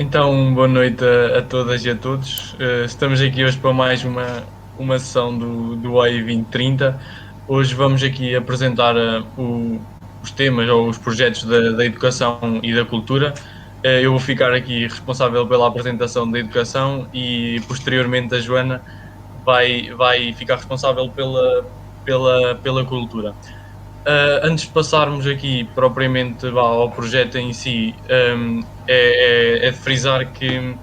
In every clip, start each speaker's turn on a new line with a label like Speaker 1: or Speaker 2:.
Speaker 1: Então, boa noite a todas e a todos. Estamos aqui hoje para mais uma sessão do OI 2030. Hoje vamos aqui apresentar os temas ou os projetos da educação e da cultura. Eu vou ficar aqui responsável pela apresentação da educação e, posteriormente, a Joana vai ficar responsável pela cultura. Antes de passarmos aqui propriamente ao projeto em si, é de frisar que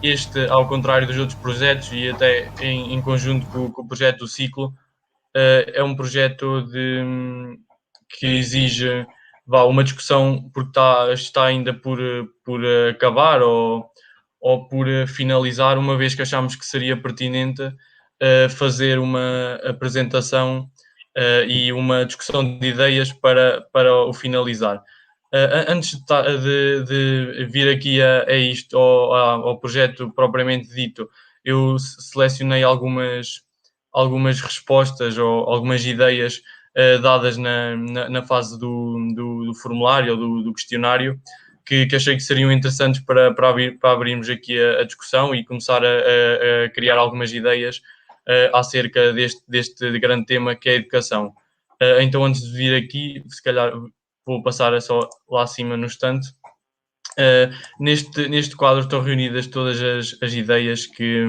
Speaker 1: este, ao contrário dos outros projetos e até em conjunto com o projeto do ciclo, é um projeto que exige uma discussão porque está ainda por acabar ou por finalizar, uma vez que achamos que seria pertinente fazer uma apresentação e uma discussão de ideias para o finalizar. Antes de vir aqui a isto, ao projeto propriamente dito, eu selecionei algumas respostas ou algumas ideias dadas na fase do formulário ou do questionário que achei que seriam interessantes para abrirmos aqui a discussão e começar a criar algumas ideias acerca deste grande tema que é a educação. Então, antes de vir aqui, se calhar vou passar só lá acima no estante. Neste quadro estão reunidas todas as ideias que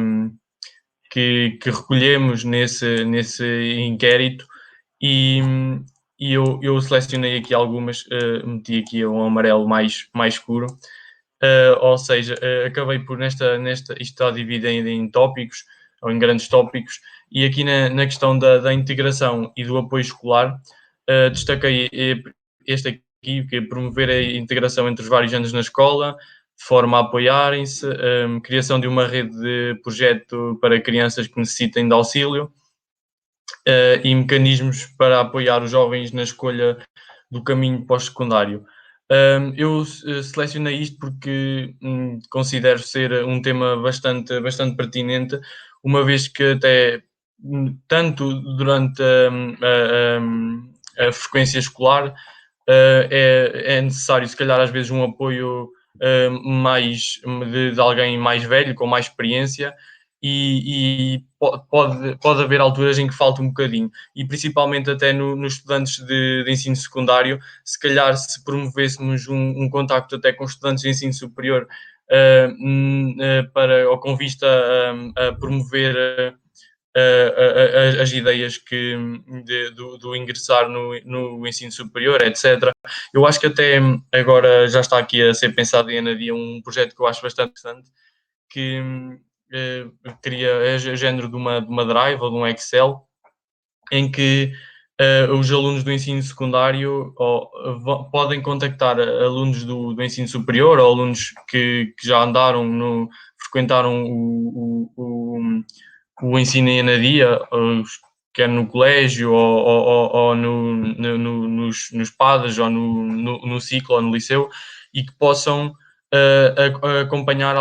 Speaker 1: recolhemos nesse inquérito e, e eu selecionei aqui algumas, meti aqui um amarelo mais escuro, ou seja, acabei por isto está dividido em tópicos, ou em grandes tópicos, e aqui na questão da integração e do apoio escolar, destaquei este aqui, que é promover a integração entre os vários anos na escola, de forma a apoiarem-se, criação de uma rede de projeto para crianças que necessitem de auxílio, e mecanismos para apoiar os jovens na escolha do caminho pós-secundário. Eu selecionei isto porque considero ser um tema bastante pertinente, uma vez que até tanto durante a frequência escolar é necessário, se calhar, às vezes, um apoio mais de alguém mais velho, com mais experiência, e pode haver alturas em que falta um bocadinho, e principalmente até nos estudantes de ensino secundário, se calhar se promovêssemos um contacto até com estudantes de ensino superior, ou com vista a promover as ideias do ingressar no ensino superior, etc. Eu acho que até agora já está aqui a ser pensado em Anadia um projeto que eu acho bastante interessante, que eh, é género de uma Drive ou de um Excel, em que os alunos do ensino secundário podem contactar alunos do ensino superior ou alunos que já andaram frequentaram o ensino em Anadia, quer no colégio ou nos PADs ou no ciclo ou no liceu, e que possam acompanhar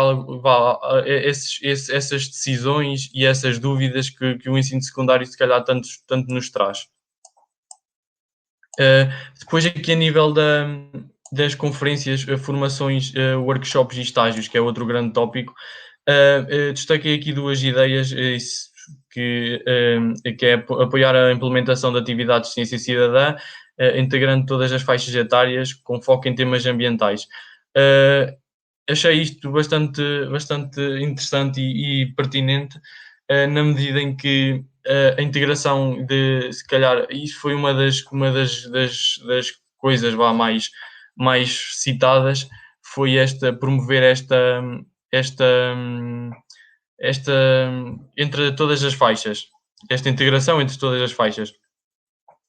Speaker 1: essas decisões e essas dúvidas que o ensino secundário se calhar tanto nos traz. Depois aqui a nível das conferências, formações, workshops e estágios, que é outro grande tópico, destaquei aqui duas ideias, que é apoiar a implementação de atividades de ciência cidadã, integrando todas as faixas etárias, com foco em temas ambientais. Achei isto bastante interessante e pertinente, na medida em que a integração se calhar, isso foi uma das coisas mais citadas, foi promover esta, hum, esta entre todas as faixas, esta integração entre todas as faixas.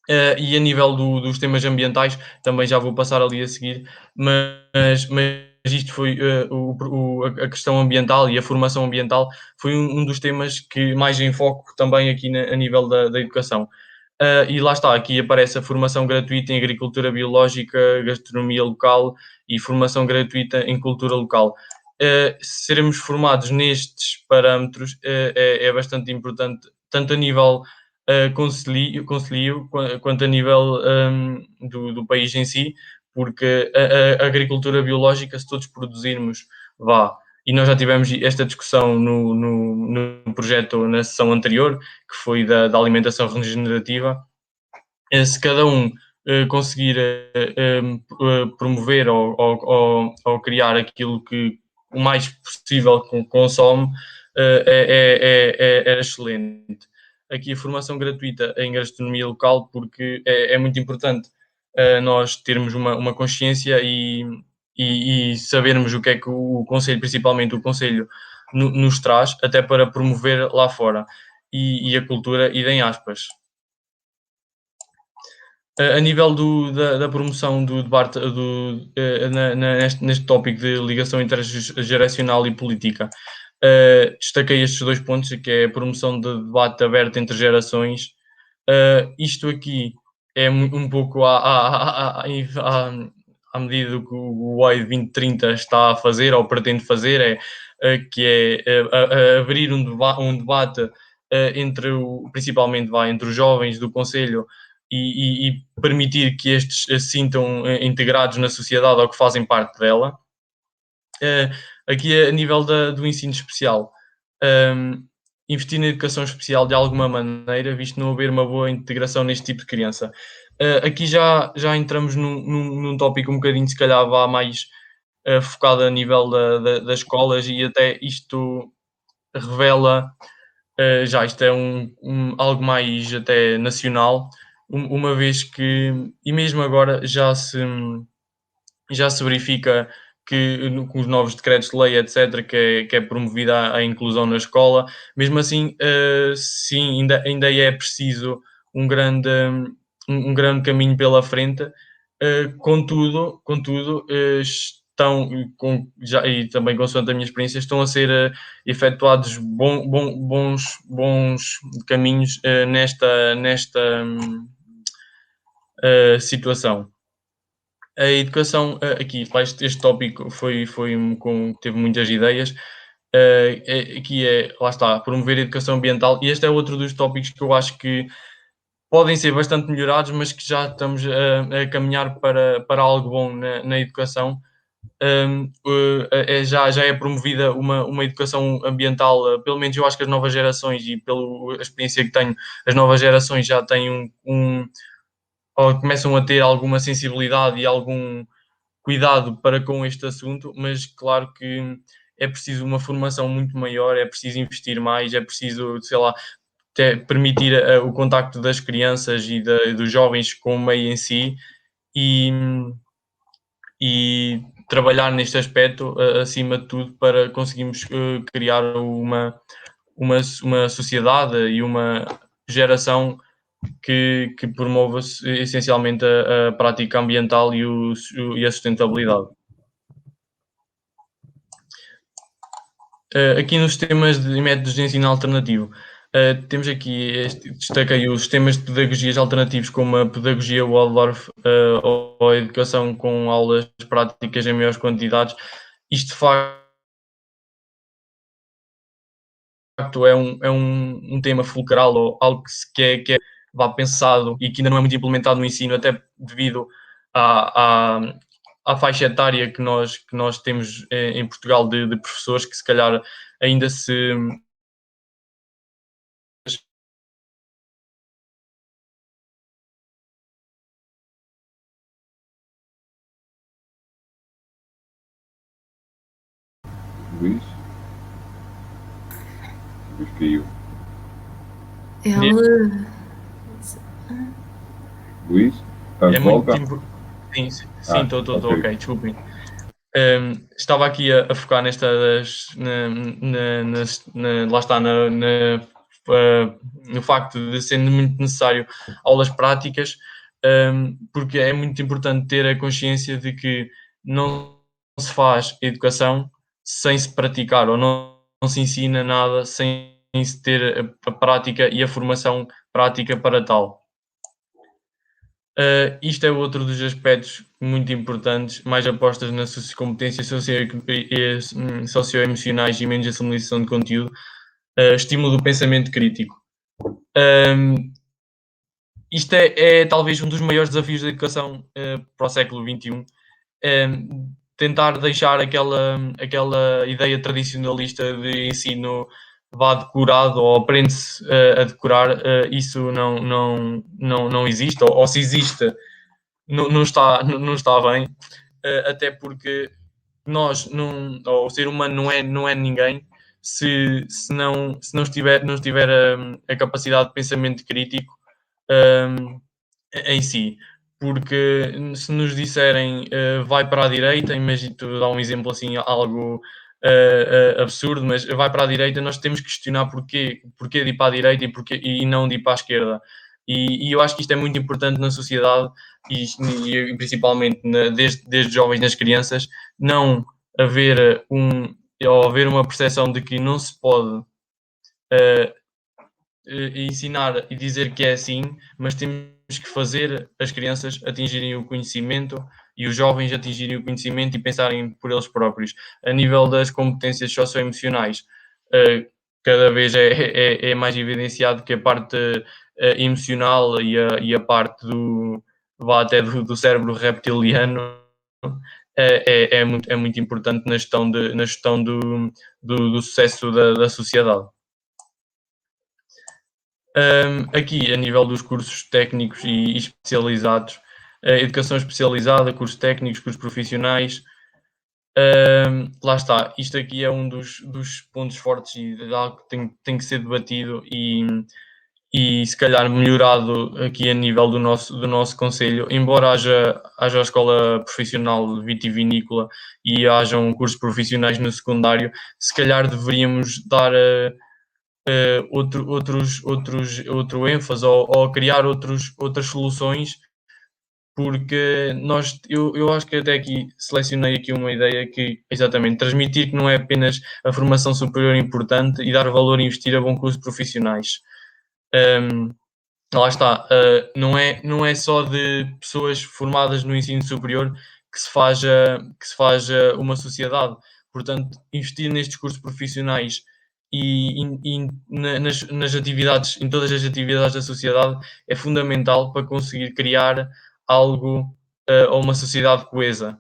Speaker 1: E a nível dos temas ambientais, também já vou passar ali a seguir, mas isto foi a questão ambiental e a formação ambiental foi um dos temas que mais em foco também aqui a nível da educação. E lá está, aqui aparece a formação gratuita em agricultura biológica, gastronomia local e formação gratuita em cultura local. Sermos formados nestes parâmetros é bastante importante, tanto a nível concelho quanto a nível do país em si, porque a agricultura biológica, se todos produzirmos, e nós já tivemos esta discussão no projeto na sessão anterior, que foi da alimentação regenerativa. Se cada um conseguir promover ou criar aquilo que o mais possível consome, era excelente. Aqui a formação gratuita em gastronomia local, porque é muito importante nós termos uma consciência e sabermos o que é que o Conselho, principalmente o Conselho, nos traz, até para promover lá fora. E a cultura, e em aspas. A nível da promoção do debate neste tópico de ligação intergeracional e política, destaquei estes 2 pontos, que é a promoção de debate aberto entre gerações. Isto aqui é um pouco à medida do que o OI 2030 está a fazer ou pretende fazer, que é abrir um debate principalmente entre os jovens do Conselho e permitir que estes se sintam integrados na sociedade ou que fazem parte dela. Aqui a nível do ensino especial, investir na educação especial de alguma maneira, visto não haver uma boa integração neste tipo de criança. Aqui já entramos num tópico um bocadinho, se calhar, vá mais focado a nível das escolas, e até isto revela, já isto é algo mais até nacional, uma vez que, e mesmo agora já se verifica que com os novos decretos de lei, etc., que é promovida a inclusão na escola. Mesmo assim, sim, ainda é preciso um grande, um grande caminho pela frente. Contudo, estão, e também consoante a minha experiência, estão a ser efetuados bons caminhos nesta situação. A educação, aqui, este tópico teve muitas ideias. Aqui lá está, promover a educação ambiental, e este é outro dos tópicos que eu acho que podem ser bastante melhorados, mas que já estamos a caminhar para algo bom na educação. Já é promovida uma educação ambiental, pelo menos eu acho que as novas gerações, e pela experiência que tenho, as novas gerações já têm ou começam a ter alguma sensibilidade e algum cuidado para com este assunto, mas claro que é preciso uma formação muito maior, é preciso investir mais, é preciso, sei lá, até permitir o contacto das crianças e dos jovens com o meio em si, e, e trabalhar neste aspecto acima de tudo, para conseguirmos criar uma sociedade e uma geração que promova essencialmente a prática ambiental e a sustentabilidade. Aqui nos sistemas de métodos de ensino alternativo, temos aqui, destaquei os sistemas de pedagogias alternativos, como a pedagogia Waldorf, ou a educação com aulas práticas em maiores quantidades. Isto de facto é um tema fulcral, ou algo que é vá pensado e que ainda não é muito implementado no ensino, até devido à faixa etária que nós temos em Portugal, de professores que se calhar ainda se.
Speaker 2: Luís? Luís caiu.
Speaker 3: Ela.
Speaker 2: Luís? Estás
Speaker 1: É
Speaker 2: de
Speaker 1: muito
Speaker 2: volta?
Speaker 1: importante. Sim, estou,
Speaker 2: Ok.
Speaker 1: ok, desculpem. Estava aqui a focar lá está, no facto de ser muito necessário aulas práticas, porque é muito importante ter a consciência de que não se faz educação sem se praticar, ou não se ensina nada sem se ter a prática e a formação prática para tal. Isto é outro dos aspectos muito importantes, mais apostas nas competências socioemocionais e menos assimilação de conteúdo, estímulo do pensamento crítico. Isto é talvez um dos maiores desafios da educação para o século XXI. tentar deixar aquela ideia tradicionalista de ensino vá decorado ou aprende-se a decorar, isso não existe, ou se existe, não está bem, até porque nós ou o ser humano não é ninguém se não estiver a capacidade de pensamento crítico um, em si. Porque se nos disserem vai para a direita, imagina, tu dá um exemplo assim, algo absurdo, mas vai para a direita, nós temos que questionar porquê de ir para a direita e não de ir para a esquerda. E eu acho que isto é muito importante na sociedade e principalmente desde jovens nas crianças, não haver ou haver uma percepção de que não se pode ensinar e dizer que é assim, mas temos que fazer as crianças atingirem o conhecimento e os jovens atingirem o conhecimento e pensarem por eles próprios. A nível das competências socioemocionais, cada vez é mais evidenciado que a parte emocional e a parte vá até do cérebro reptiliano é muito importante na gestão do sucesso da sociedade. Aqui, a nível dos cursos técnicos e especializados, educação especializada, cursos técnicos, cursos profissionais, lá está, isto aqui é um dos pontos fortes e de algo que tem que ser debatido e se calhar melhorado aqui a nível do nosso concelho, embora haja a escola profissional vitivinícola e hajam cursos profissionais no secundário, se calhar deveríamos dar outro ênfase ou criar outras soluções, porque eu acho que até aqui selecionei aqui uma ideia que, exatamente, transmitir que não é apenas a formação superior importante e dar valor a investir a bons cursos profissionais. Um, Lá está, não é só de pessoas formadas no ensino superior que se faz uma sociedade. Portanto, investir nestes cursos profissionais nas atividades, em todas as atividades da sociedade, é fundamental para conseguir criar algo ou uma sociedade coesa.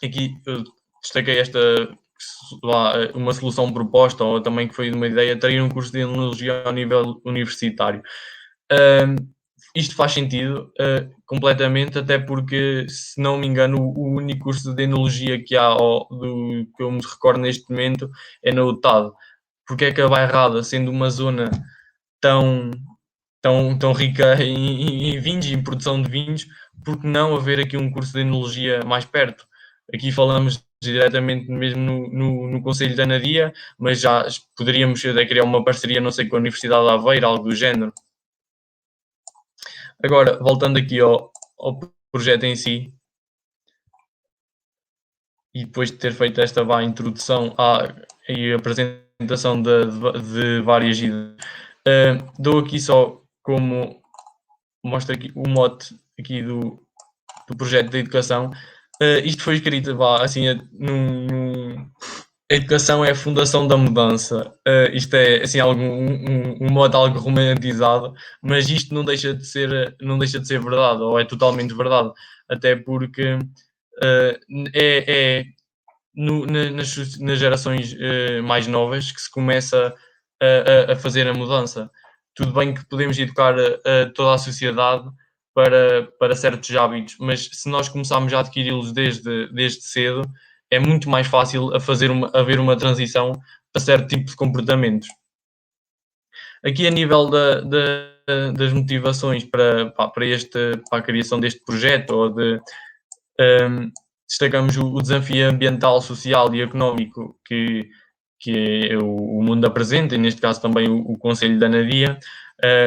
Speaker 1: Aqui eu destaquei uma solução proposta, ou também que foi uma ideia, ter um curso de enologia ao nível universitário. Um, Isto faz sentido completamente, até porque, se não me engano, o único curso de enologia que há, que eu me recordo neste momento, é na UTAD. Porque é que a Bairrada, sendo uma zona tão, tão rica em vinhos e em produção de vinhos, porque não haver aqui um curso de enologia mais perto? Aqui falamos diretamente mesmo no Conselho de Anadia, mas já poderíamos até criar uma parceria, não sei, com a Universidade de Aveiro, algo do género. Agora, voltando aqui ao projeto em si, e depois de ter feito esta introdução e apresentação de várias ideias, dou aqui só como mostra aqui o mote aqui do projeto de educação. Isto foi escrito assim, a educação é a fundação da mudança. Isto é assim um modo algo romantizado, mas isto não deixa de ser verdade, ou é totalmente verdade, até porque é nas gerações mais novas que se começa a fazer a mudança. Tudo bem que podemos educar toda a sociedade para certos hábitos, mas se nós começarmos a adquiri-los desde cedo, é muito mais fácil haver uma transição para certo tipo de comportamentos. Aqui, a nível das motivações para a criação deste projeto, um, destacamos o desafio ambiental, social e económico que o mundo apresenta, e neste caso também o Conselho da Anadia,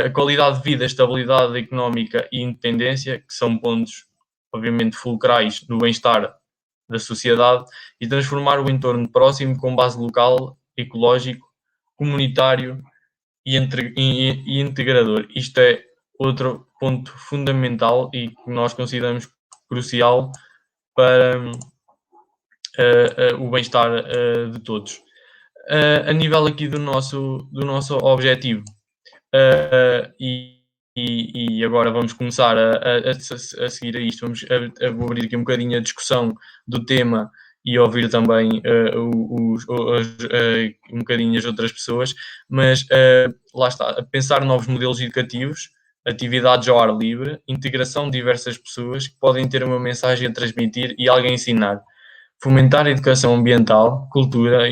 Speaker 1: a qualidade de vida, estabilidade económica e independência, que são pontos, obviamente, fulcrais no bem-estar da sociedade, e transformar o entorno próximo com base local, ecológico, comunitário e integrador. Isto é outro ponto fundamental e que nós consideramos crucial para o bem-estar de todos. A nível aqui do nosso objetivo, e e agora vamos começar a seguir a isto, vou abrir aqui um bocadinho a discussão do tema e ouvir também um bocadinho as outras pessoas, mas lá está, pensar novos modelos educativos, atividades ao ar livre, integração de diversas pessoas que podem ter uma mensagem a transmitir e alguém ensinar, fomentar a educação ambiental, cultura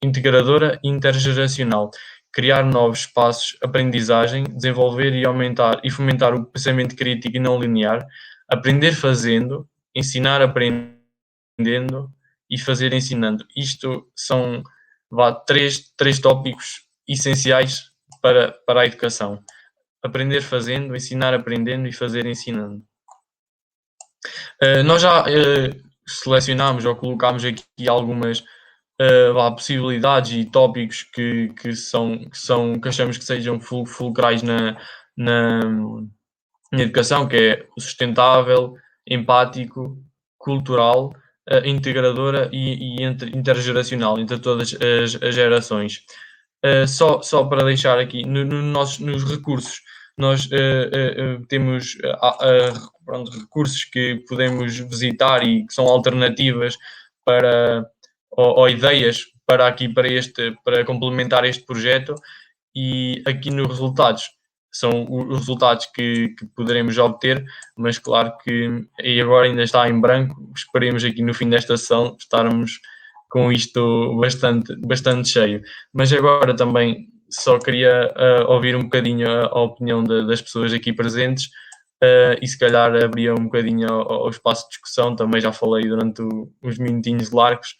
Speaker 1: integradora e intergeracional, criar novos espaços de aprendizagem, desenvolver e aumentar e fomentar o pensamento crítico e não linear, aprender fazendo, ensinar aprendendo e fazer ensinando. Isto são três tópicos essenciais para a educação. Aprender fazendo, ensinar aprendendo e fazer ensinando. Nós já selecionámos ou colocámos aqui algumas possibilidades e tópicos que achamos que sejam fulcrais na, na educação, que é o sustentável, empático, cultural, integradora e intergeracional, entre todas as gerações. Só para deixar aqui, nos recursos, nós temos recursos que podemos visitar e que são alternativas para, ou ideias para complementar este projeto, e aqui nos resultados são os resultados que poderemos obter, mas claro que e agora ainda está em branco, esperemos aqui no fim desta sessão estarmos com isto bastante cheio. Mas agora também só queria ouvir um bocadinho a opinião das pessoas aqui presentes, e se calhar abria um bocadinho ao espaço de discussão, também já falei durante uns minutinhos largos,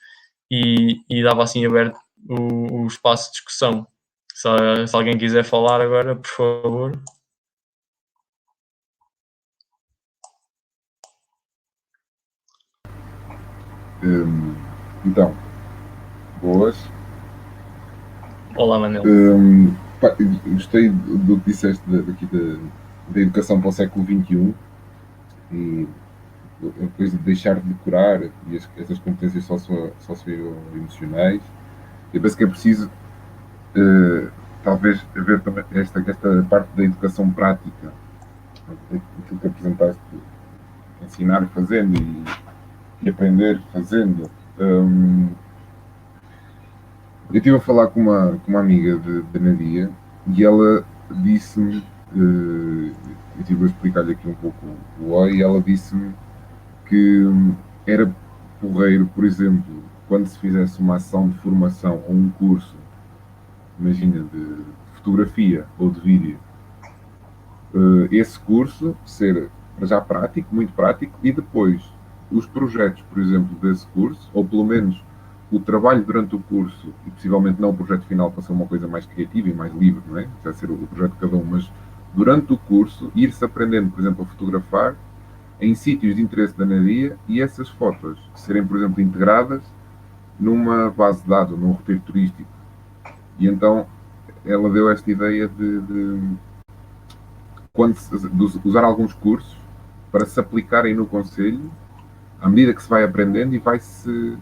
Speaker 1: e dava assim aberto o espaço de discussão. Se alguém quiser falar agora, por favor.
Speaker 2: Então, boas.
Speaker 1: Olá, Manel.
Speaker 2: Gostei do que disseste aqui da educação para o século XXI e depois de deixar de decorar e essas competências socioemocionais. Eu penso que é preciso, talvez, haver também esta parte da educação prática, aquilo que apresentaste, ensinar fazendo e aprender fazendo. Eu estive a falar com uma amiga de Nadia e ela disse-me, eu estive a explicar-lhe aqui um pouco o OI, e ela disse-me que era porreiro, por exemplo, quando se fizesse uma ação de formação ou um curso, imagina, de fotografia ou de vídeo, esse curso ser já prático, muito prático, e depois os projetos, por exemplo, desse curso, ou pelo menos o trabalho durante o curso, e possivelmente não o projeto final para ser uma coisa mais criativa e mais livre, não é? Já ser o projeto de cada um, mas durante o curso ir-se aprendendo, por exemplo, a fotografar em sítios de interesse da Nadia e essas fotos serem, por exemplo, integradas numa base de dados, num roteiro turístico. E então ela deu esta ideia de usar alguns cursos para se aplicarem no concelho à medida que se vai aprendendo e vai-se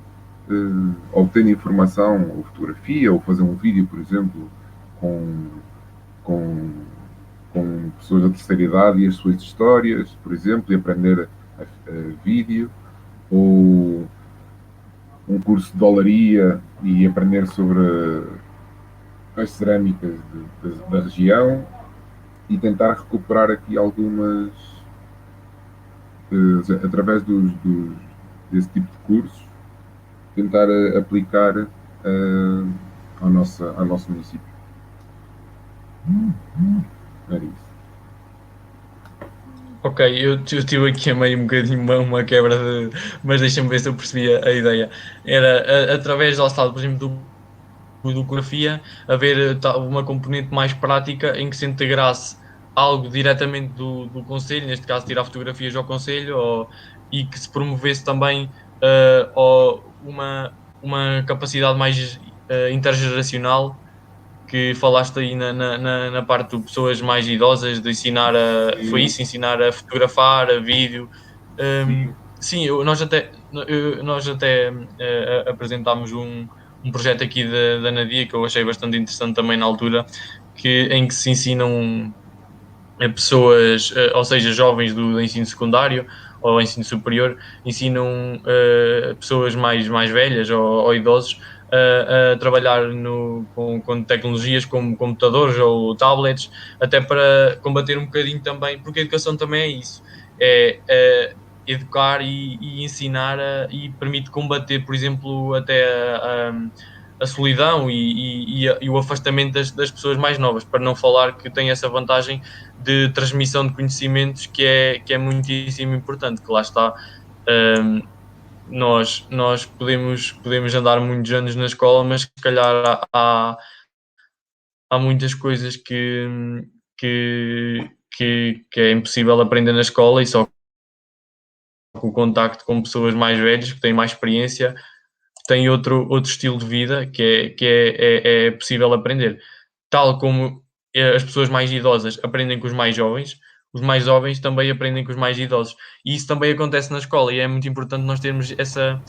Speaker 2: obtendo informação, ou fotografia, ou fazer um vídeo, por exemplo, com pessoas da terceira idade e as suas histórias, por exemplo, e aprender a vídeo, ou um curso de olaria e aprender sobre as cerâmicas da região e tentar recuperar aqui algumas, através desse tipo de cursos, tentar aplicar ao nosso município. Era isso.
Speaker 1: Ok, eu tive aqui a meio um bocadinho uma quebra de. Mas deixa-me ver se eu percebi a ideia. Era através, lá está, por exemplo, do fotografia, haver uma componente mais prática em que se integrasse algo diretamente do Conselho, neste caso tirar fotografias ao Conselho, e que se promovesse também uma capacidade mais intergeracional, que falaste aí na parte de pessoas mais idosas, de ensinar foi isso, ensinar a fotografar, a vídeo. Sim, nós até apresentámos um projeto aqui da Nadia, que eu achei bastante interessante também na altura, em que se ensinam pessoas, ou seja, jovens do ensino secundário ou ensino superior, ensinam pessoas mais velhas ou idosos a trabalhar com tecnologias como computadores ou tablets, até para combater um bocadinho também, porque a educação também é isso, é educar e ensinar e permite combater, por exemplo, até a solidão e o afastamento das pessoas mais novas, para não falar que tem essa vantagem de transmissão de conhecimentos que é muitíssimo importante, que lá está. hum, nós podemos andar muitos anos na escola, mas se calhar há muitas coisas que é impossível aprender na escola e só com o contacto com pessoas mais velhas, que têm mais experiência, têm outro estilo de vida que é possível aprender. Tal como as pessoas mais idosas aprendem com os mais jovens também aprendem com os mais idosos. E isso também acontece na escola e é muito importante nós termos essa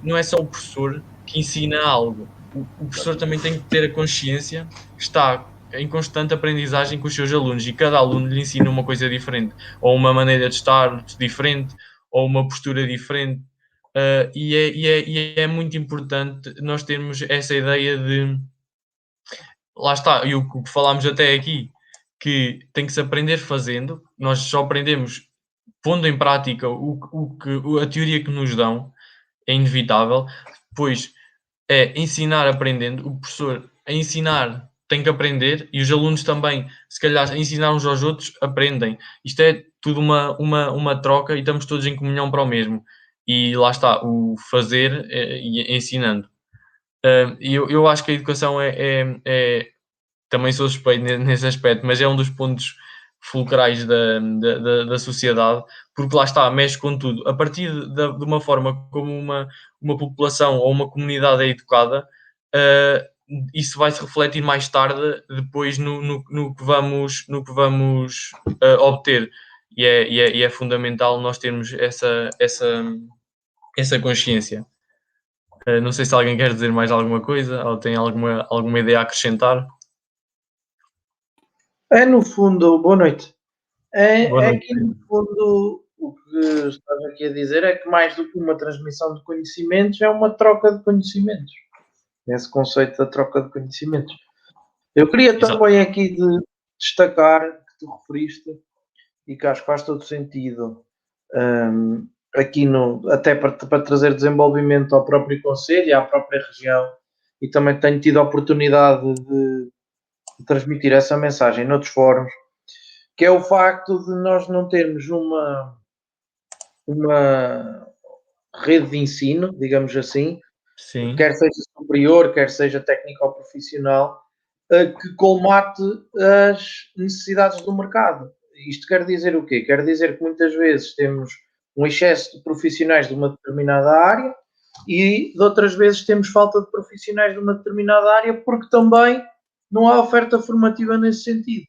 Speaker 1: não é só o professor que ensina algo, o professor também tem que ter a consciência que está em constante aprendizagem com os seus alunos e cada aluno lhe ensina uma coisa diferente, ou uma maneira de estar diferente, ou uma postura diferente. E é muito importante nós termos essa ideia de lá está, e o que falámos até aqui, que tem que se aprender fazendo, nós só aprendemos pondo em prática a teoria que nos dão, é inevitável. Depois é ensinar aprendendo, o professor a ensinar tem que aprender e os alunos também, se calhar, a ensinar uns aos outros, aprendem. Isto é tudo uma troca e estamos todos em comunhão para o mesmo. E lá está, o fazer e ensinando. E eu acho que a educação também sou suspeito nesse aspecto, mas é um dos pontos fulcrais da sociedade, porque lá está, mexe com tudo. A partir de uma forma como uma população ou uma comunidade é educada, uh, isso vai se refletir mais tarde, depois no que vamos obter. E é fundamental nós termos essa consciência. Não sei se alguém quer dizer mais alguma coisa ou tem alguma ideia a acrescentar.
Speaker 3: É no fundo, boa noite.
Speaker 1: Boa
Speaker 3: É
Speaker 1: noite.
Speaker 3: que no fundo o que estás aqui a dizer é que mais do que uma transmissão de conhecimentos é uma troca de conhecimentos. Esse conceito da troca de conhecimentos. Eu queria
Speaker 1: Exato.
Speaker 3: também aqui destacar que tu referiste e que acho que faz todo sentido aqui até para trazer desenvolvimento ao próprio Conselho e à própria região, e também tenho tido a oportunidade de transmitir essa mensagem noutros fóruns, que é o facto de nós não termos uma rede de ensino, digamos assim,
Speaker 1: Sim,
Speaker 3: quer seja superior, quer seja técnico-profissional, que colmate as necessidades do mercado. Isto quer dizer o quê? Quer dizer que muitas vezes temos um excesso de profissionais de uma determinada área e de outras vezes temos falta de profissionais de uma determinada área porque também não há oferta formativa nesse sentido.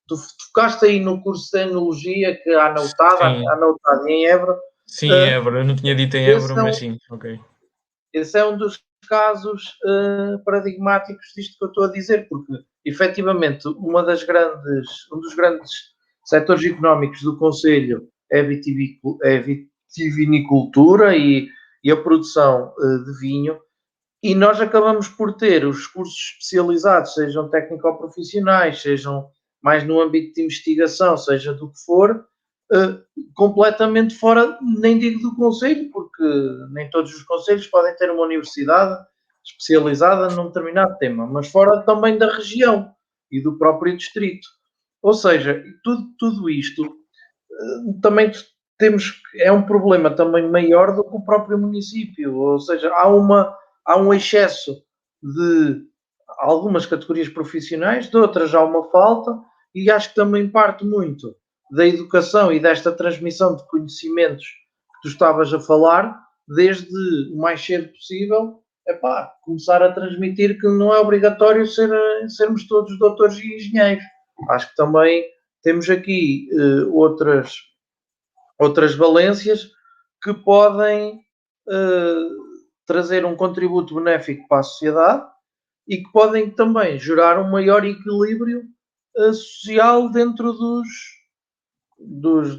Speaker 3: Tu tocaste aí no curso de Enologia que
Speaker 1: sim,
Speaker 3: há anotado em Évora.
Speaker 1: sim,
Speaker 3: Uh,
Speaker 1: Évora. Eu não tinha dito em
Speaker 3: esse,
Speaker 1: Évora,
Speaker 3: é
Speaker 1: mas
Speaker 3: um,
Speaker 1: sim, ok.
Speaker 3: esse é um dos casos paradigmáticos disto que eu estou a dizer, porque efetivamente um dos grandes setores económicos do Conselho é a vitivinicultura e a produção de vinho, e nós acabamos por ter os cursos especializados, sejam técnico-profissionais, sejam mais no âmbito de investigação, seja do que for, completamente fora, nem digo do Conselho, porque nem todos os Conselhos podem ter uma universidade especializada num determinado tema, mas fora também da região e do próprio distrito. Ou seja, tudo isto também temos, é um problema também maior do que o próprio município, ou seja, há um excesso de algumas categorias profissionais, de outras há uma falta, e acho que também parte muito da educação e desta transmissão de conhecimentos que tu estavas a falar, desde o mais cedo possível, começar a transmitir que não é obrigatório sermos todos doutores e engenheiros. Acho que também temos aqui outras valências que podem trazer um contributo benéfico para a sociedade e que podem também gerar um maior equilíbrio social dentro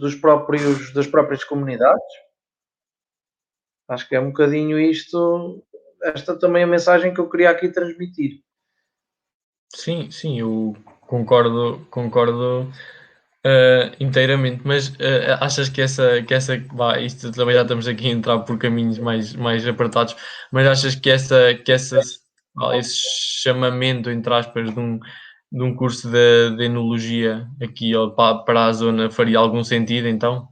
Speaker 3: das próprias comunidades. Acho que é um bocadinho esta também a mensagem que eu queria aqui transmitir.
Speaker 1: Sim, sim, eu concordo inteiramente, mas achas isto também já estamos aqui a entrar por caminhos mais apertados, mas achas que esse chamamento, entre aspas, de um curso de enologia aqui para a zona faria algum sentido então?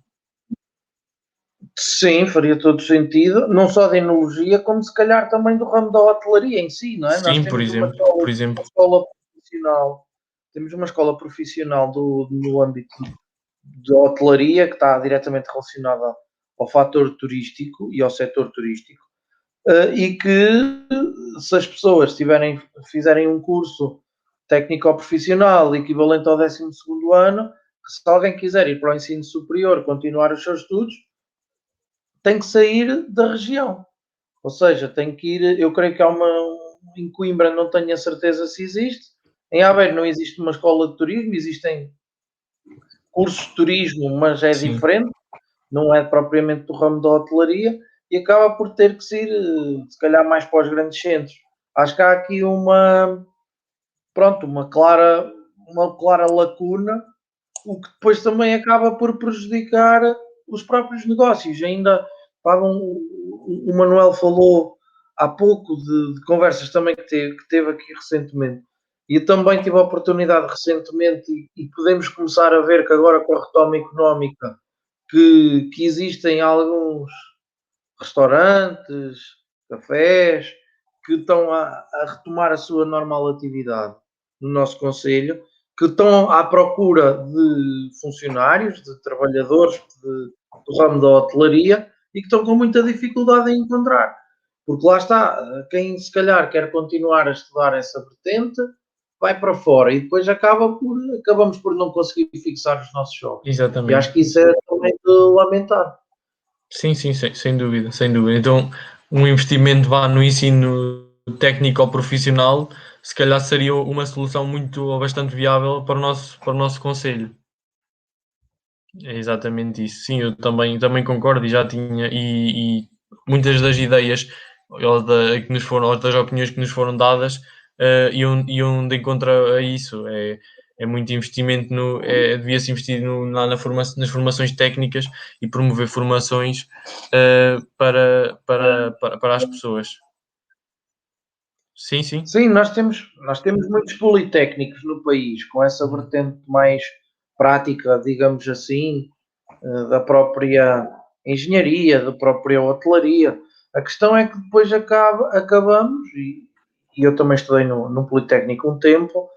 Speaker 3: Sim, faria todo sentido, não só da enologia, como se calhar também do ramo da hotelaria em si, não é? Nós
Speaker 1: Sim, por
Speaker 3: temos
Speaker 1: exemplo, por exemplo.
Speaker 3: uma escola profissional no âmbito da hotelaria que está diretamente relacionada ao fator turístico e ao setor turístico, e que se as pessoas fizerem um curso técnico-profissional equivalente ao 12º ano, que se alguém quiser ir para o ensino superior, continuar os seus estudos, tem que sair da região. Ou seja, tem que ir. Eu creio que há em Coimbra, não tenho a certeza se existe. Em Aveiro não existe uma escola de turismo, existem cursos de turismo, mas é
Speaker 1: Sim,
Speaker 3: diferente, não é propriamente do ramo da hotelaria, e acaba por ter que ser, se calhar, mais para os grandes centros. Acho que há aqui uma clara lacuna, o que depois também acaba por prejudicar os próprios negócios. Ainda o Manuel falou há pouco de conversas também que teve aqui recentemente. E eu também tive a oportunidade recentemente, e podemos começar a ver que agora com a retoma económica que existem alguns restaurantes, cafés, que estão a retomar a sua normal atividade no nosso concelho, que estão à procura de funcionários, de trabalhadores do ramo da hotelaria e que estão com muita dificuldade em encontrar. Porque lá está, quem se calhar quer continuar a estudar essa vertente, vai para fora e depois acabamos por não conseguir fixar os nossos jovens. E acho
Speaker 1: exatamente.
Speaker 3: que isso é também de lamentar.
Speaker 1: Sim, sim, sem dúvida, sem dúvida. Então, um investimento vá no ensino técnico ou profissional, se calhar seria uma solução muito ou bastante viável para o nosso concelho. É exatamente isso. Sim, eu também concordo e já tinha, e muitas das ideias que nos foram, ou das opiniões que nos foram dadas, iam de encontro a isso. É muito investimento devia-se investir nas formações técnicas e promover formações para as pessoas. Sim, sim.
Speaker 3: Sim, nós temos muitos politécnicos no país, com essa vertente mais prática, digamos assim, da própria engenharia, da própria hotelaria. A questão é que depois acabamos, e eu também estudei no Politécnico um tempo,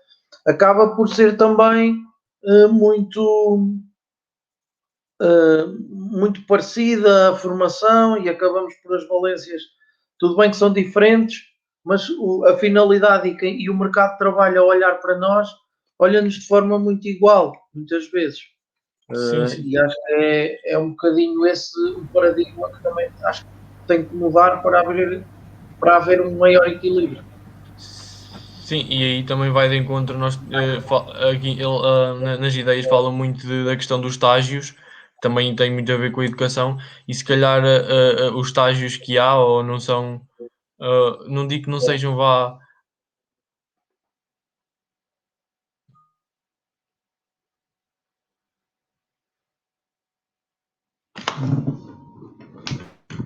Speaker 3: acaba por ser também muito parecida a formação, e acabamos por as valências, tudo bem que são diferentes, mas a finalidade e o mercado de trabalho a olhar para nós, olha-nos de forma muito igual, muitas vezes.
Speaker 1: Sim, sim.
Speaker 3: E acho que é um bocadinho esse o paradigma que também acho que tem que mudar para haver um maior equilíbrio.
Speaker 1: Sim, e aí também vai de encontro, aqui nas ideias falam muito da questão dos estágios, também tem muito a ver com a educação, e se calhar os estágios que há ou não são, não digo que não sejam vá.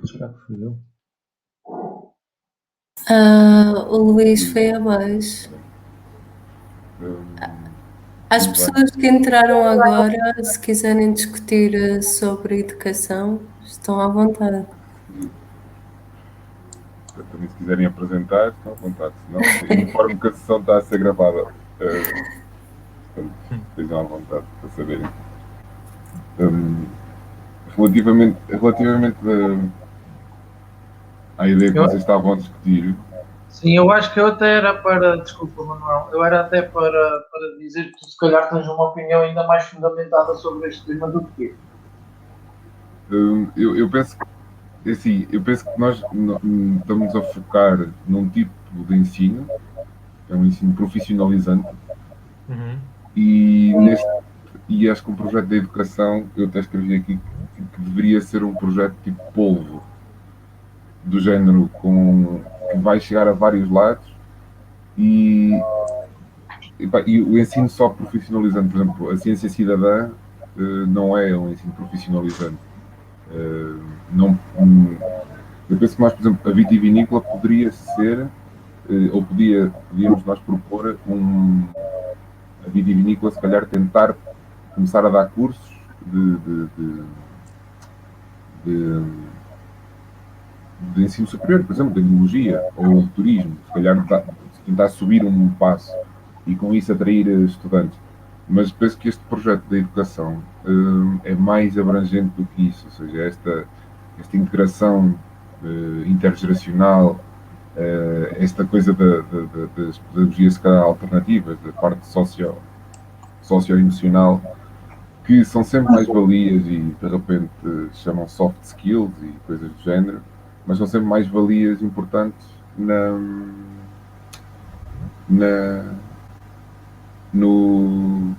Speaker 3: Será que fui eu?
Speaker 4: O Luís foi abaixo. As
Speaker 2: Tudo bem.
Speaker 4: pessoas que entraram agora, se quiserem discutir sobre educação, estão à vontade.
Speaker 2: Também, se quiserem apresentar, estão à vontade. Se não, eu informo que a sessão está a ser gravada. Portanto, estejam à vontade para saberem. Relativamente à ideia que vocês estavam a discutir,
Speaker 3: Sim, eu acho que eu até era para, desculpa, Manuel, eu era até para dizer que tu se calhar tens uma opinião ainda mais fundamentada sobre este tema do que
Speaker 2: eu penso que assim, eu penso que nós estamos a focar num tipo de ensino, é um ensino profissionalizante,
Speaker 1: Uhum.
Speaker 2: E acho que um projeto de educação, eu até escrevi aqui que deveria ser um projeto tipo polvo, do género que vai chegar a vários lados e, e o ensino só profissionalizante. Por exemplo, a ciência cidadã não é um ensino profissionalizante. Não, eu penso que mais, por exemplo, a vitivinícola poderia ser, ou podíamos nós propor a vitivinícola, se calhar, tentar começar a dar cursos de, de ensino superior, por exemplo, de enologia ou de turismo, se calhar tentar subir um passo e com isso atrair estudantes. Mas penso que este projeto da educação é mais abrangente do que isso, ou seja, esta integração intergeracional, esta coisa das pedagogias alternativas, da parte socio-emocional, que são sempre mais valias e de repente chamam soft skills e coisas do género, mas são sempre mais valias importantes no, no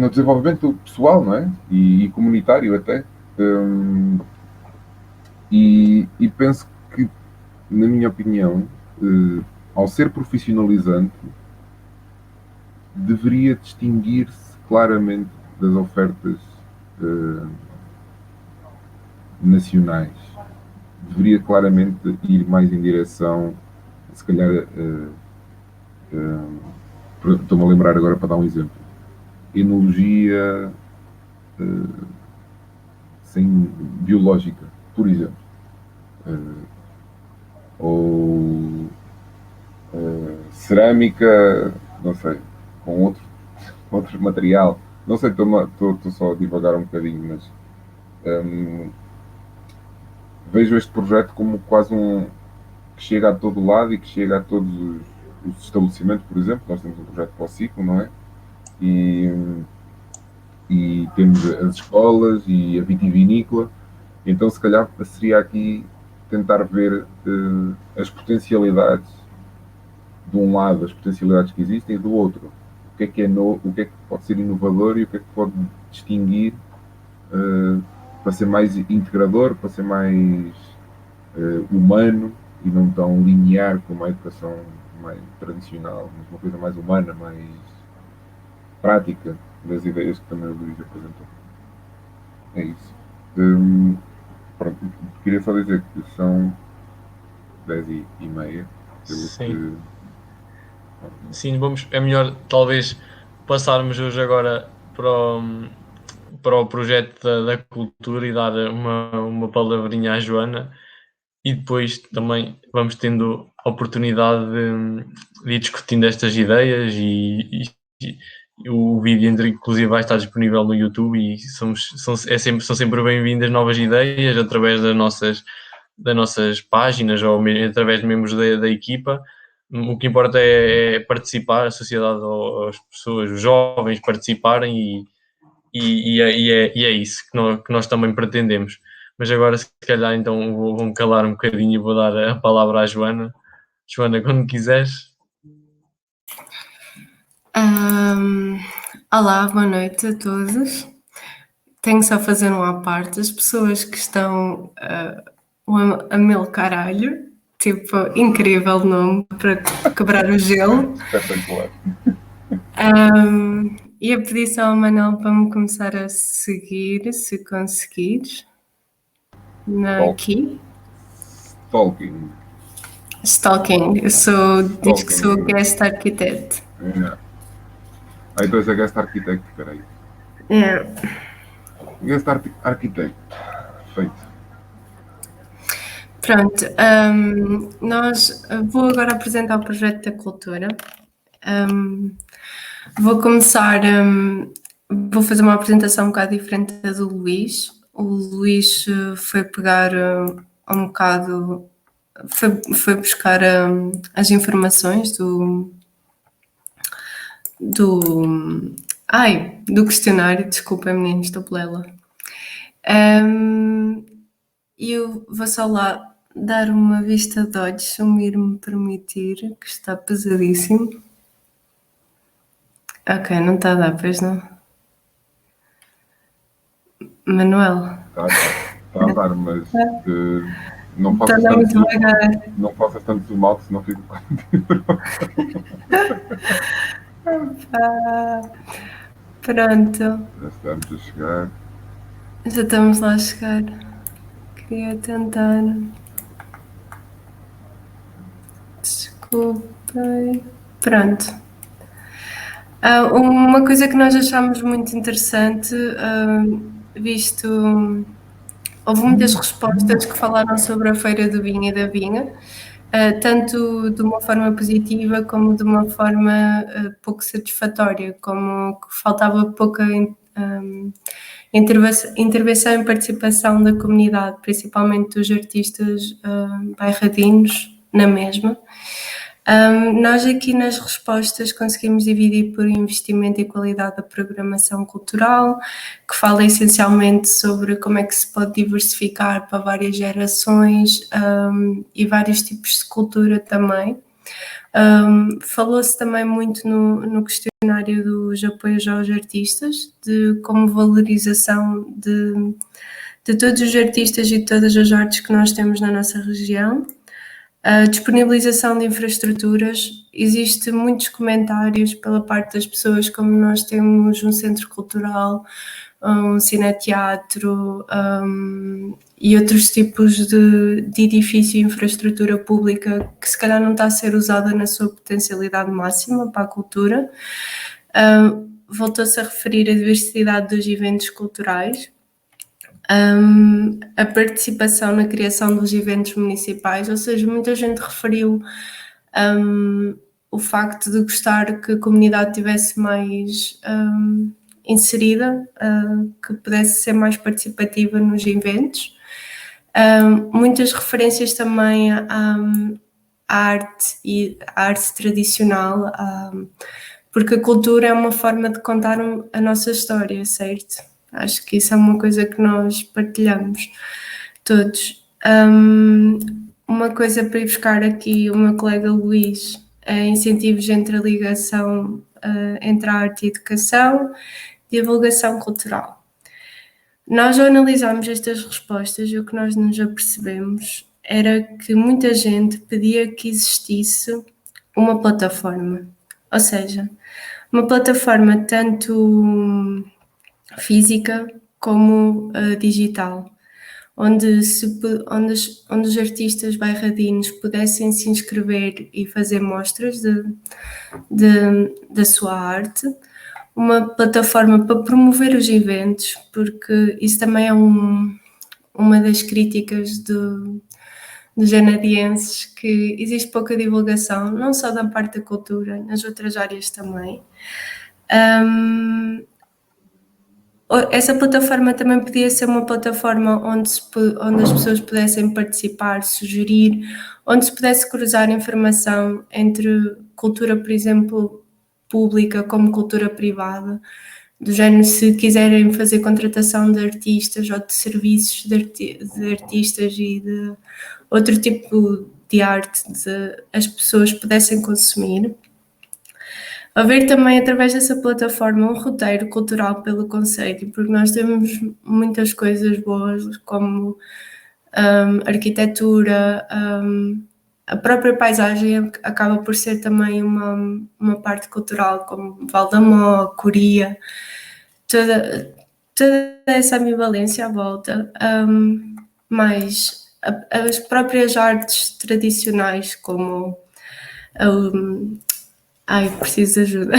Speaker 2: desenvolvimento pessoal, não é? E comunitário até. E penso que, na minha opinião, ao ser profissionalizante, deveria distinguir-se claramente das ofertas nacionais. Deveria claramente ir mais em direção, se calhar, estou-me a lembrar agora para dar um exemplo, enologia sem biológica, por exemplo, ou cerâmica, não sei, com outro material. Não sei, estou só a divagar um bocadinho, mas vejo este projeto como quase que chega a todo lado e que chega a todos os estabelecimentos, por exemplo. Nós temos um projeto para o ciclo, não é? E temos as escolas e a vitivinícola. Então, se calhar, seria aqui tentar ver as potencialidades de um lado, as potencialidades que existem, e do outro. O que é novo, o que é que pode ser inovador e o que é que pode distinguir para ser mais integrador, para ser mais humano e não tão linear como a educação mais tradicional, mas uma coisa mais humana, mais prática das ideias que também o Luís apresentou. É isso. Pronto, queria só dizer que são 10h30, pelo
Speaker 1: Sim.
Speaker 2: que.
Speaker 1: Sim, é melhor talvez passarmos hoje agora para o projeto da cultura e dar uma palavrinha à Joana, e depois também vamos tendo a oportunidade de ir discutindo estas ideias e o vídeo inclusive vai estar disponível no YouTube e são sempre bem-vindas novas ideias através das nossas páginas ou através de membros da equipa. O que importa é participar, a sociedade, as pessoas, os jovens participarem e é isso que nós também pretendemos. Mas agora, se calhar, então vou-me calar um bocadinho e vou dar a palavra à Joana. Joana, quando quiseres.
Speaker 4: Olá, boa noite a todos. Tenho só a fazer um à parte. As pessoas que estão a mil caralho, tipo, incrível nome para quebrar o gelo.
Speaker 2: Espetacular.
Speaker 4: Ia pedir só ao Manel para me começar a seguir, se conseguires. Aqui. Stalking. Diz que sou guest arquiteto.
Speaker 2: Aí tu és a guest arquitect, peraí. Guest arquitect. Feito.
Speaker 4: Pronto, vou agora apresentar o projeto da cultura. Vou começar, vou fazer uma apresentação um bocado diferente da do Luís. O Luís foi pegar um bocado, foi buscar as informações do questionário, desculpa meninos, estou belela. E eu vou só lá dar uma vista de olhos, se o Mir me permitir, que está pesadíssimo. Ok, não está a dar, pois não? Manuel,
Speaker 2: Está a dar, mas não
Speaker 4: está a
Speaker 2: faças
Speaker 4: dar
Speaker 2: tanto
Speaker 4: muito
Speaker 2: zoom,
Speaker 4: devagar.
Speaker 2: não faças tanto zoom out, senão fica.
Speaker 4: Ah, pronto,
Speaker 2: Já estamos a chegar.
Speaker 4: já estamos lá a chegar. Queria tentar. Desculpem. Pronto. Uma coisa que nós achámos muito interessante, visto. Houve muitas respostas que falaram sobre a Feira do Vinho e da Vinha, tanto de uma forma positiva como de uma forma pouco satisfatória, como que faltava pouca intervenção e participação da comunidade, principalmente dos artistas bairradinos, na mesma. Nós aqui nas respostas conseguimos dividir por investimento e qualidade da programação cultural, que fala essencialmente sobre como é que se pode diversificar para várias gerações e vários tipos de cultura também. Falou-se também muito no questionário dos apoios aos artistas, de como valorização de todos os artistas e de todas as artes que nós temos na nossa região. A disponibilização de infraestruturas, existe muitos comentários pela parte das pessoas, como nós temos um centro cultural, um cineteatro e outros tipos de edifício e infraestrutura pública que se calhar não está a ser usada na sua potencialidade máxima para a cultura. Voltou-se a referir a diversidade dos eventos culturais, a participação na criação dos eventos municipais, ou seja, muita gente referiu o facto de gostar que a comunidade tivesse mais inserida, que pudesse ser mais participativa nos eventos. Muitas referências também à arte e à arte tradicional, porque a cultura é uma forma de contar a nossa história, certo? Acho que isso é uma coisa que nós partilhamos todos. Uma coisa para ir buscar aqui o meu colega Luís, incentivos entre a ligação entre a arte e a educação, divulgação cultural. Nós ao analisarmos estas respostas, o que nós nos apercebemos era que muita gente pedia que existisse uma plataforma, ou seja, uma plataforma tanto física como digital, onde os artistas bairradinos pudessem se inscrever e fazer mostras da sua arte, uma plataforma para promover os eventos, porque isso também é uma das críticas dos janadienses, que existe pouca divulgação, não só da parte da cultura, nas outras áreas também. Essa plataforma também podia ser uma plataforma onde as pessoas pudessem participar, sugerir, onde se pudesse cruzar informação entre cultura, por exemplo, pública como cultura privada, do género, se quiserem fazer contratação de artistas ou de serviços de artistas e de outro tipo de arte, as pessoas pudessem consumir. Haver também, através dessa plataforma, um roteiro cultural pelo concelho, porque nós temos muitas coisas boas, como arquitetura, a própria paisagem acaba por ser também uma parte cultural, como Val da Mó, Coria, toda essa ambivalência à volta, mas as próprias artes tradicionais, como preciso de ajuda.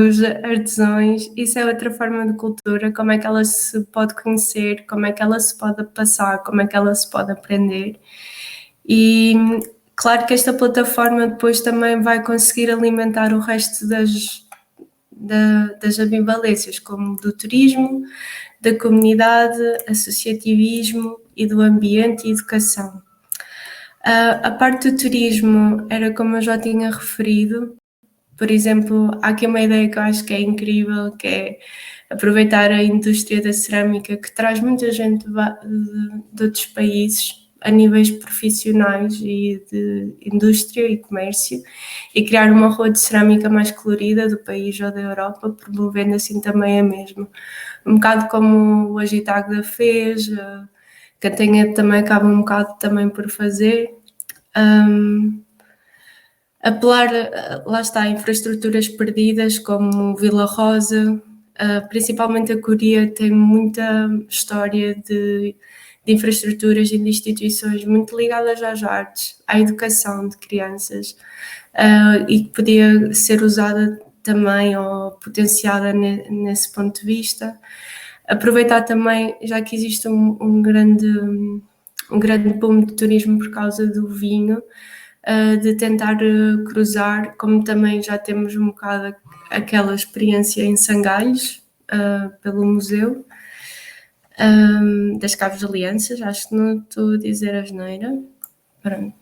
Speaker 4: Os artesãos, isso é outra forma de cultura, como é que ela se pode conhecer, como é que ela se pode passar, como é que ela se pode aprender. E claro que esta plataforma depois também vai conseguir alimentar o resto das ambivalências, como do turismo, da comunidade, associativismo e do ambiente e educação. A parte do turismo era como eu já tinha referido. Por exemplo, há aqui uma ideia que eu acho que é incrível, que é aproveitar a indústria da cerâmica, que traz muita gente de outros países a níveis profissionais e de indústria e comércio, e criar uma rua de cerâmica mais colorida do país ou da Europa, promovendo assim também a mesma. Um bocado como o Agitagda fez, a Cantanhede também acaba um bocado também por fazer. Apelar, lá está, a infraestruturas perdidas como Vila Rosa, principalmente a Coria tem muita história de infraestruturas e de instituições muito ligadas às artes, à educação de crianças, e que podia ser usada também ou potenciada nesse ponto de vista. Aproveitar também, já que existe um grande boom de turismo por causa do vinho, de tentar cruzar, como também já temos um bocado aquela experiência em Sangalhos, pelo museu das Caves de Alianças, acho que não estou a dizer asneira. Pronto.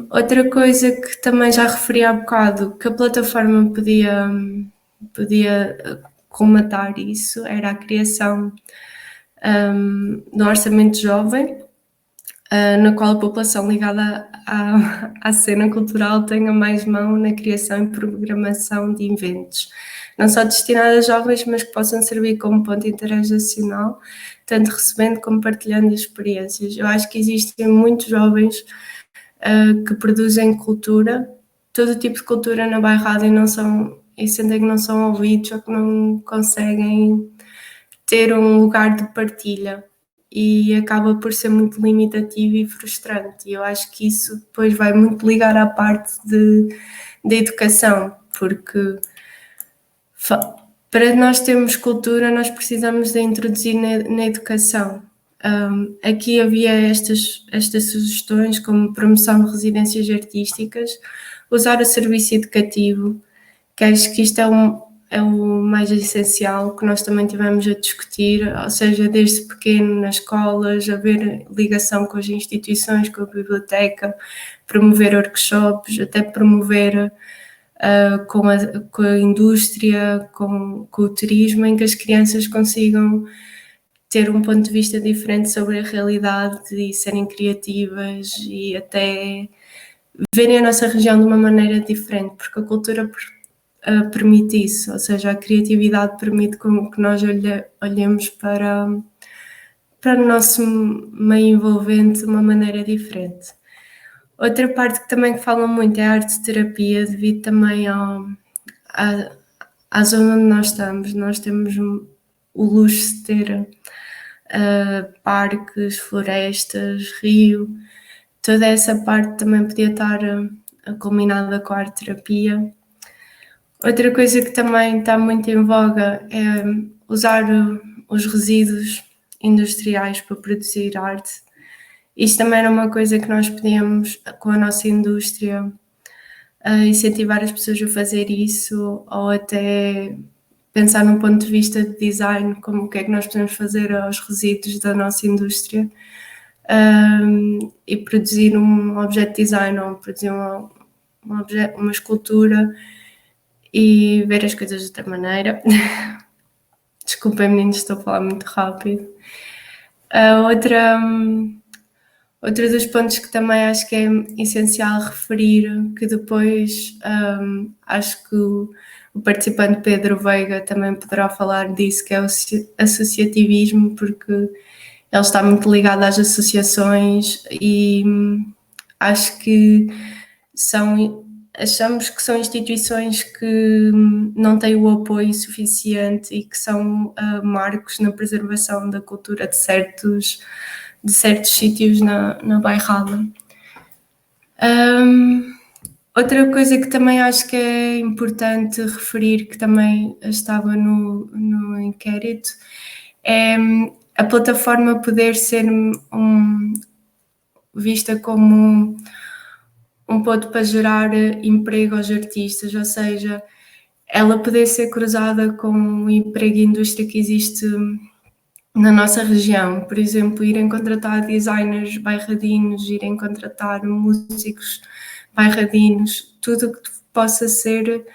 Speaker 4: Outra coisa que também já referi há bocado, que a plataforma podia comatar isso, era a criação de um orçamento jovem, na qual a população ligada à cena cultural tenha mais mão na criação e programação de eventos, não só destinados a jovens, mas que possam servir como ponto de interesse nacional, tanto recebendo como partilhando experiências. Eu acho que existem muitos jovens que produzem cultura, todo tipo de cultura na bairrada e sentem que não são ouvidos ou que não conseguem ter um lugar de partilha, e acaba por ser muito limitativo e frustrante. E eu acho que isso depois vai muito ligar à parte da educação, porque para nós termos cultura nós precisamos de introduzir na educação. Aqui havia estas sugestões como promoção de residências artísticas, usar o serviço educativo, que acho que isto é o mais essencial, que nós também tivemos a discutir, ou seja, desde pequeno nas escolas, haver ligação com as instituições, com a biblioteca, promover workshops, até promover com a indústria, com o turismo, em que as crianças consigam ter um ponto de vista diferente sobre a realidade e serem criativas e até verem a nossa região de uma maneira diferente, porque a cultura permite isso, ou seja, a criatividade permite que nós olhemos para o nosso meio envolvente de uma maneira diferente. Outra parte que também falam muito é a arte-terapia, devido também à zona onde nós estamos. Nós temos o luxo de ter parques, florestas, rio, toda essa parte também podia estar combinada com a arte-terapia. Outra coisa que também está muito em voga é usar os resíduos industriais para produzir arte. Isto também era uma coisa que nós podíamos, com a nossa indústria, incentivar as pessoas a fazer isso, ou até pensar num ponto de vista de design, como o que é que nós podemos fazer aos resíduos da nossa indústria, e produzir um objeto de design ou produzir uma escultura e ver as coisas de outra maneira. Desculpem, meninos, estou a falar muito rápido. Outro dos pontos que também acho que é essencial referir, que depois acho que o participante Pedro Veiga também poderá falar disso, que é o associativismo, porque ele está muito ligado às associações e acho que achamos que são instituições que não têm o apoio suficiente e que são marcos na preservação da cultura de certos sítios na bairrada. Outra coisa que também acho que é importante referir, que também estava no inquérito, é a plataforma poder ser vista como um ponto para gerar emprego aos artistas, ou seja, ela poder ser cruzada com o emprego e indústria que existe na nossa região. Por exemplo, irem contratar designers bairradinos, irem contratar músicos bairradinos, tudo o que possa ser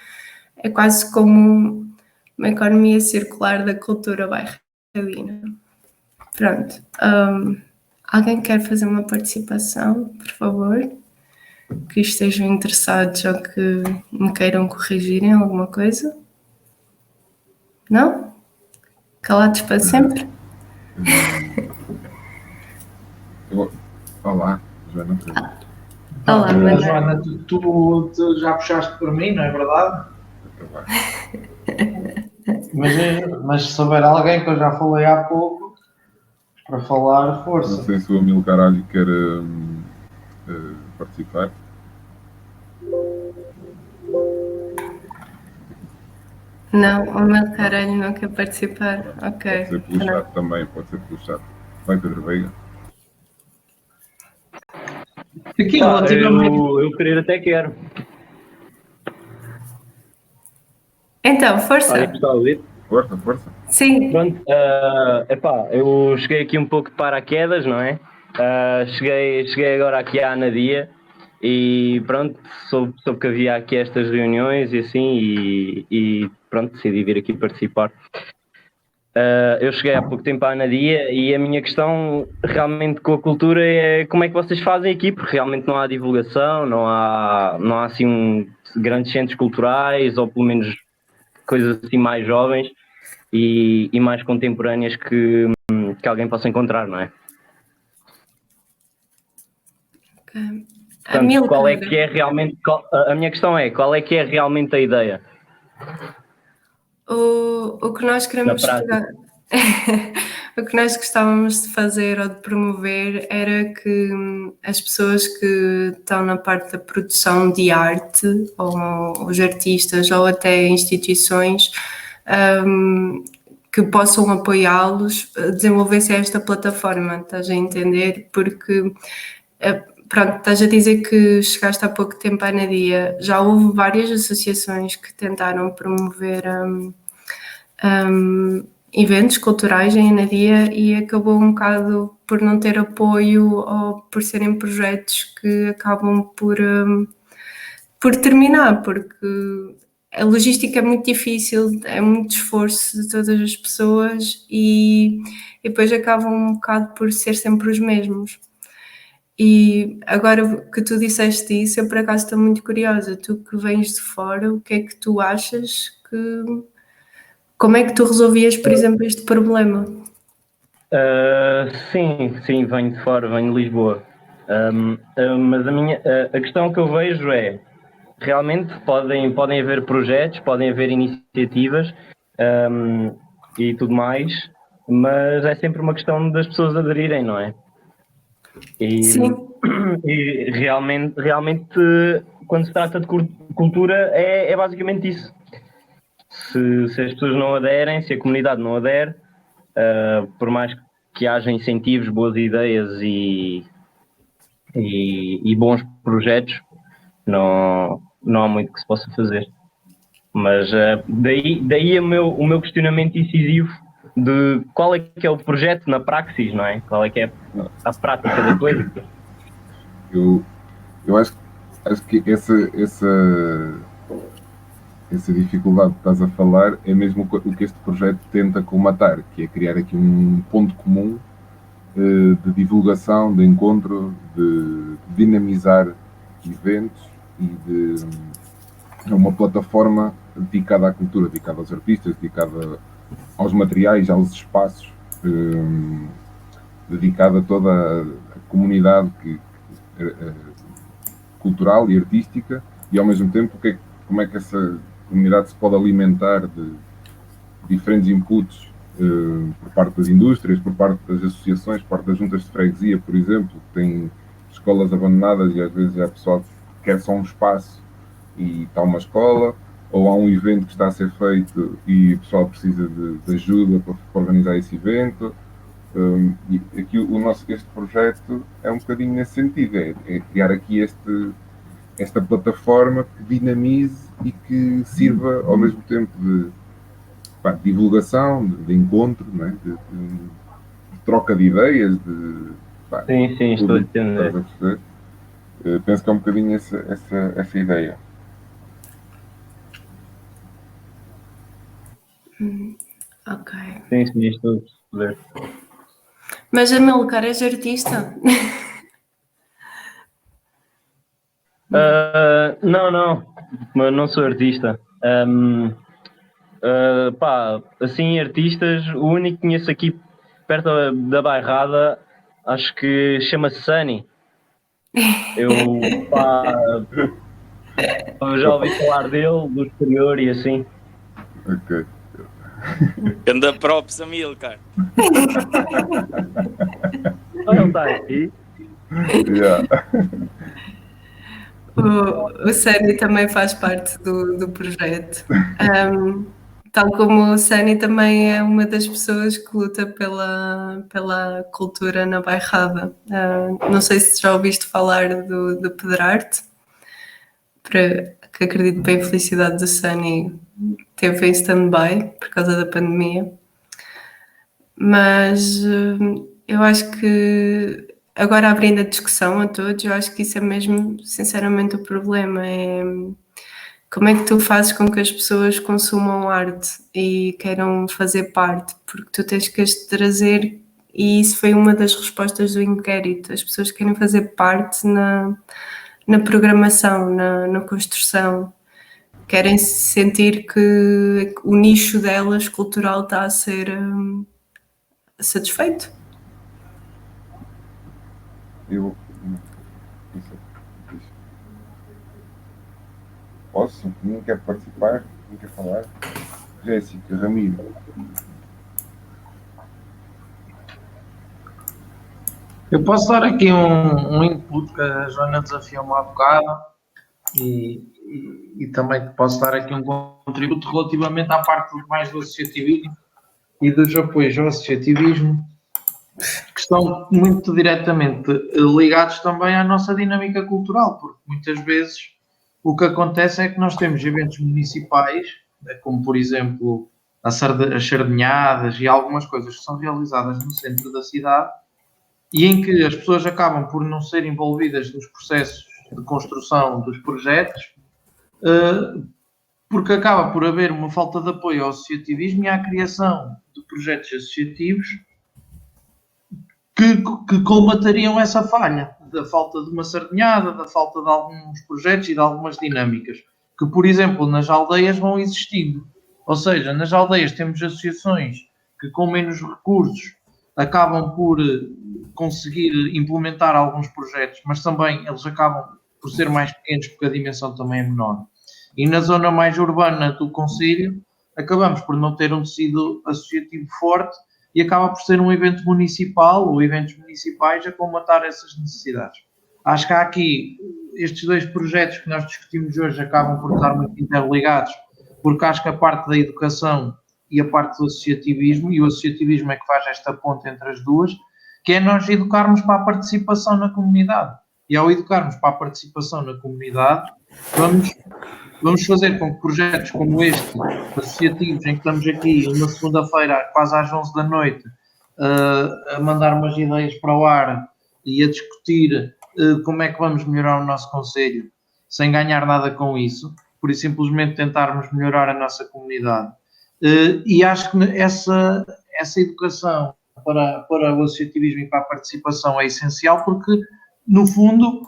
Speaker 4: é quase como uma economia circular da cultura bairradina. Pronto. Alguém quer fazer uma participação, por favor? Que estejam interessados ou que me queiram corrigir em alguma coisa? Não? Calados para sempre?
Speaker 2: Olá, Joana.
Speaker 4: Olá, Manuel.
Speaker 3: Joana, tu já puxaste por mim, não é verdade? Mas se houver alguém que eu já falei há pouco, para falar,
Speaker 2: Não
Speaker 3: força.
Speaker 2: sei se o Amil Caralho quer participar.
Speaker 4: Não, o meu caralho não quer participar. Ok.
Speaker 2: Pode ser pelo chat também, pode ser pelo chat. Vai, Pedro Veiga.
Speaker 3: Aqui, relativamente.
Speaker 5: Eu querer até quero.
Speaker 4: Então, força.
Speaker 5: Alguém está a ouvir?
Speaker 2: Força, força.
Speaker 4: Sim.
Speaker 5: Pronto, eu cheguei aqui um pouco de paraquedas, não é? Cheguei agora aqui à Anadia e pronto, soube que havia aqui estas reuniões e assim, e pronto, decidi vir aqui participar. Eu cheguei há pouco tempo à Anadia e a minha questão realmente com a cultura é como é que vocês fazem aqui, porque realmente não há divulgação, não há assim grandes centros culturais ou pelo menos coisas assim mais jovens e mais contemporâneas que alguém possa encontrar, não é?
Speaker 4: Okay.
Speaker 5: Portanto, qual é que é realmente, a minha questão é, qual é que é realmente a ideia?
Speaker 4: O que nós queremos o que nós gostávamos de fazer ou de promover era que as pessoas que estão na parte da produção de arte, ou os artistas, ou até instituições, que possam apoiá-los, desenvolver-se esta plataforma, estás a entender? Porque, pronto, estás a dizer que chegaste há pouco tempo à Anadia, já houve várias associações que tentaram promover eventos culturais em Anadia e acabou um bocado por não ter apoio ou por serem projetos que acabam por terminar, porque a logística é muito difícil, é muito esforço de todas as pessoas e depois acabam um bocado por ser sempre os mesmos. E agora que tu disseste isso, eu por acaso estou muito curiosa. Tu que vens de fora, o que é que tu achas que... Como é que tu resolvias, por exemplo, este problema?
Speaker 5: Sim, venho de fora, venho de Lisboa. Mas a questão que eu vejo é, realmente podem haver projetos, podem haver iniciativas e tudo mais, mas é sempre uma questão das pessoas aderirem, não é?
Speaker 4: Sim.
Speaker 5: E realmente, quando se trata de cultura, é basicamente isso. Se as pessoas não aderem, se a comunidade não adere, por mais que haja incentivos, boas ideias e bons projetos, não há muito que se possa fazer. Mas daí o meu questionamento incisivo de qual é que é o projeto na praxis, não é? Qual é que é a prática da coisa?
Speaker 2: Eu acho que essa dificuldade que estás a falar é mesmo o que este projeto tenta colmatar, que é criar aqui um ponto comum de divulgação, de encontro, de dinamizar eventos e de uma plataforma dedicada à cultura, dedicada aos artistas, dedicada aos materiais, aos espaços, dedicada a toda a comunidade cultural e artística e ao mesmo tempo como é que essa comunidade se pode alimentar de diferentes inputs por parte das indústrias, por parte das associações, por parte das juntas de freguesia, por exemplo, que têm escolas abandonadas e às vezes há pessoal que quer só um espaço e está uma escola, ou há um evento que está a ser feito e o pessoal precisa de ajuda para organizar esse evento. E aqui este projeto é um bocadinho nesse sentido, é criar aqui esta plataforma que dinamize e que sirva ao mesmo tempo de divulgação, de encontro, não é? de troca de ideias,
Speaker 5: Sim, estou a entender.
Speaker 2: Penso que é um bocadinho essa ideia.
Speaker 4: Ok.
Speaker 5: Sim, estou a perceber.
Speaker 4: Mas Amilcar, és artista?
Speaker 5: Não, mas não sou artista. Pá, assim, artistas, o único que conheço aqui perto da Bairrada, acho que chama-se Sunny. Pá, eu já ouvi falar dele, do exterior e assim.
Speaker 2: Ok.
Speaker 6: Anda props, Amilcar.
Speaker 5: Ele está aqui.
Speaker 2: Yeah.
Speaker 4: O Sani também faz parte do projeto. Tal como o Sani também é uma das pessoas que luta pela cultura na Bairrada. Não sei se já ouviste falar do Pedrarte, que acredito bem a felicidade do Sani teve em stand-by por causa da pandemia. Mas eu acho que agora abrindo a discussão a todos, eu acho que isso é mesmo, sinceramente, o problema. É como é que tu fazes com que as pessoas consumam arte e queiram fazer parte? Porque tu tens que as trazer, e isso foi uma das respostas do inquérito. As pessoas querem fazer parte na programação, na construção. Querem sentir que o nicho delas cultural está a ser satisfeito.
Speaker 2: Eu. Não sei. Posso? Ninguém quer participar? Ninguém quer falar? Jéssica, Ramiro.
Speaker 3: Eu posso dar aqui um input que a Joana desafiou-me há bocado e também posso dar aqui um contributo relativamente à parte mais do associativismo e dos apoios ao associativismo, que estão muito diretamente ligados também à nossa dinâmica cultural, porque muitas vezes o que acontece é que nós temos eventos municipais, como por exemplo as sardinhadas e algumas coisas que são realizadas no centro da cidade, e em que as pessoas acabam por não ser envolvidas nos processos de construção dos projetos, porque acaba por haver uma falta de apoio ao associativismo e à criação de projetos associativos que colmatariam essa falha, da falta de uma sardinhada, da falta de alguns projetos e de algumas dinâmicas, que, por exemplo, nas aldeias vão existindo. Ou seja, nas aldeias temos associações que, com menos recursos, acabam por conseguir implementar alguns projetos, mas também eles acabam por ser mais pequenos porque a dimensão também é menor. E na zona mais urbana do concelho, acabamos por não ter um tecido associativo forte e acaba por ser um evento municipal ou eventos municipais a colmatar essas necessidades. Acho que há aqui estes dois projetos que nós discutimos hoje acabam por estar muito interligados, porque acho que a parte da educação e a parte do associativismo, e o associativismo é que faz esta ponte entre as duas, que é nós educarmos para a participação na comunidade. E ao educarmos para a participação na comunidade, vamos fazer com que projetos como este, associativos, em que estamos aqui uma segunda-feira, quase às 11 da noite, a mandar umas ideias para o ar e a discutir como é que vamos melhorar o nosso concelho, sem ganhar nada com isso, por isso simplesmente tentarmos melhorar a nossa comunidade. E acho que essa educação para o associativismo e para a participação é essencial, porque, no fundo,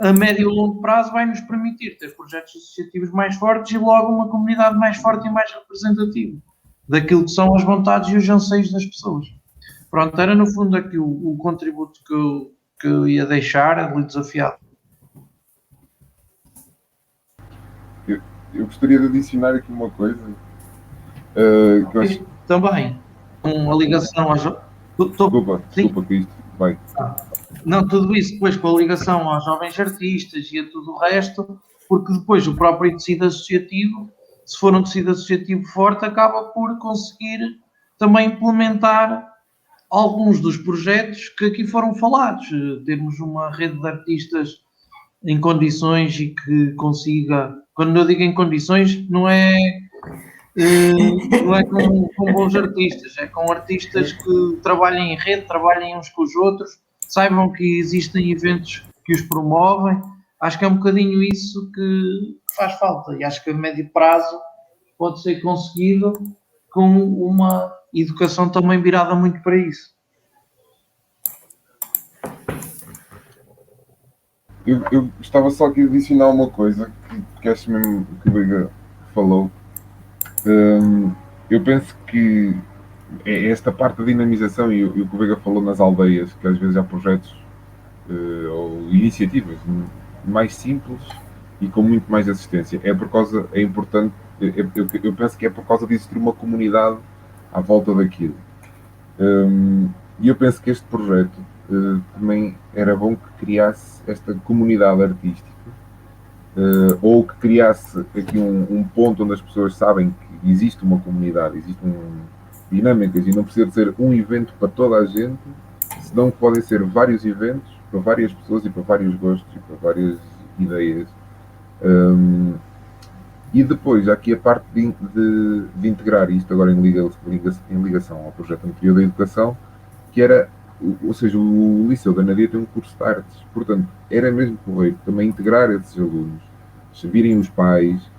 Speaker 3: a médio e longo prazo vai nos permitir ter projetos associativos mais fortes e logo uma comunidade mais forte e mais representativa daquilo que são as vontades e os anseios das pessoas. Pronto, era no fundo aqui o contributo que eu ia deixar, ali desafiado.
Speaker 2: Eu gostaria de adicionar aqui uma coisa. Que eu acho...
Speaker 3: Também, com a ligação às...
Speaker 2: Desculpa, que isto vai.
Speaker 3: Não, tudo isso depois com a ligação aos jovens artistas e a tudo o resto, porque depois o próprio tecido associativo, se for um tecido associativo forte, acaba por conseguir também implementar alguns dos projetos que aqui foram falados. Termos uma rede de artistas em condições e que consiga, quando eu digo em condições, não é com bons artistas, é com artistas que trabalhem em rede, trabalhem uns com os outros, saibam que existem eventos que os promovem. Acho que é um bocadinho isso que faz falta e acho que a médio prazo pode ser conseguido com uma educação também virada muito para isso.
Speaker 2: eu gostava só aqui de adicionar uma coisa que acho mesmo que o Liga falou. Eu penso que é esta parte da dinamização e o que o Veiga falou nas aldeias, que às vezes há projetos ou iniciativas mais simples e com muito mais assistência. É importante, eu penso que é por causa de existir uma comunidade à volta daquilo. E eu penso que este projeto também era bom que criasse esta comunidade artística, ou que criasse aqui um ponto onde as pessoas sabem que existe uma comunidade, existem dinâmicas e não precisa de ser um evento para toda a gente, senão podem ser vários eventos para várias pessoas e para vários gostos e para várias ideias. E depois há aqui a parte de integrar isto agora em ligação ao projeto anterior da educação, que era, ou seja, o Liceu da Nadia tem um curso de artes, portanto, era mesmo correto também integrar esses alunos, virem os pais,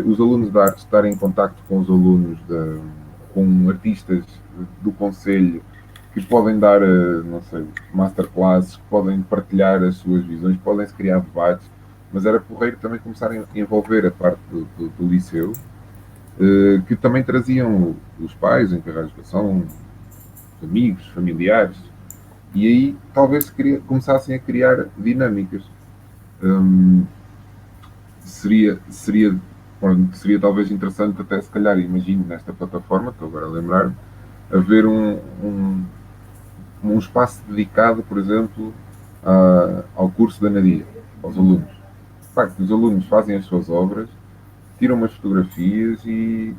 Speaker 2: os alunos de artes estarem em contacto com os alunos, com artistas do Conselho, que podem dar, não sei, masterclasses, que podem partilhar as suas visões, podem-se criar debates, mas era porreiro também começarem a envolver a parte do Liceu, que também traziam os pais, encarregados de educação, amigos, familiares, e aí talvez começassem a criar dinâmicas. Seria talvez interessante até, se calhar, imagino nesta plataforma, estou agora a lembrar-me, haver um espaço dedicado, por exemplo, ao curso da Nadia, aos alunos. De facto, os alunos fazem as suas obras, tiram umas fotografias e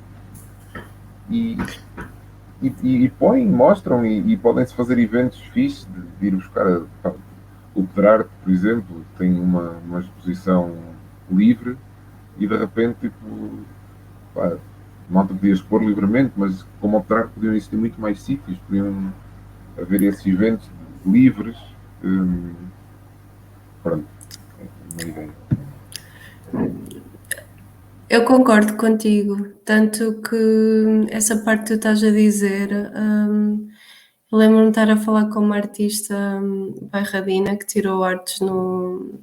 Speaker 2: põem, mostram e podem-se fazer eventos fixes de ir buscar o Pedrarte, por exemplo, tem uma exposição livre e de repente, tipo, pá, malta podia expor livremente, mas como o Pedrarte podiam existir muito mais sítios, podiam haver esses eventos livres. Pronto, é uma ideia.
Speaker 4: Eu concordo contigo, tanto que essa parte que tu estás a dizer, lembro-me de estar a falar com uma artista bairradina que tirou artes no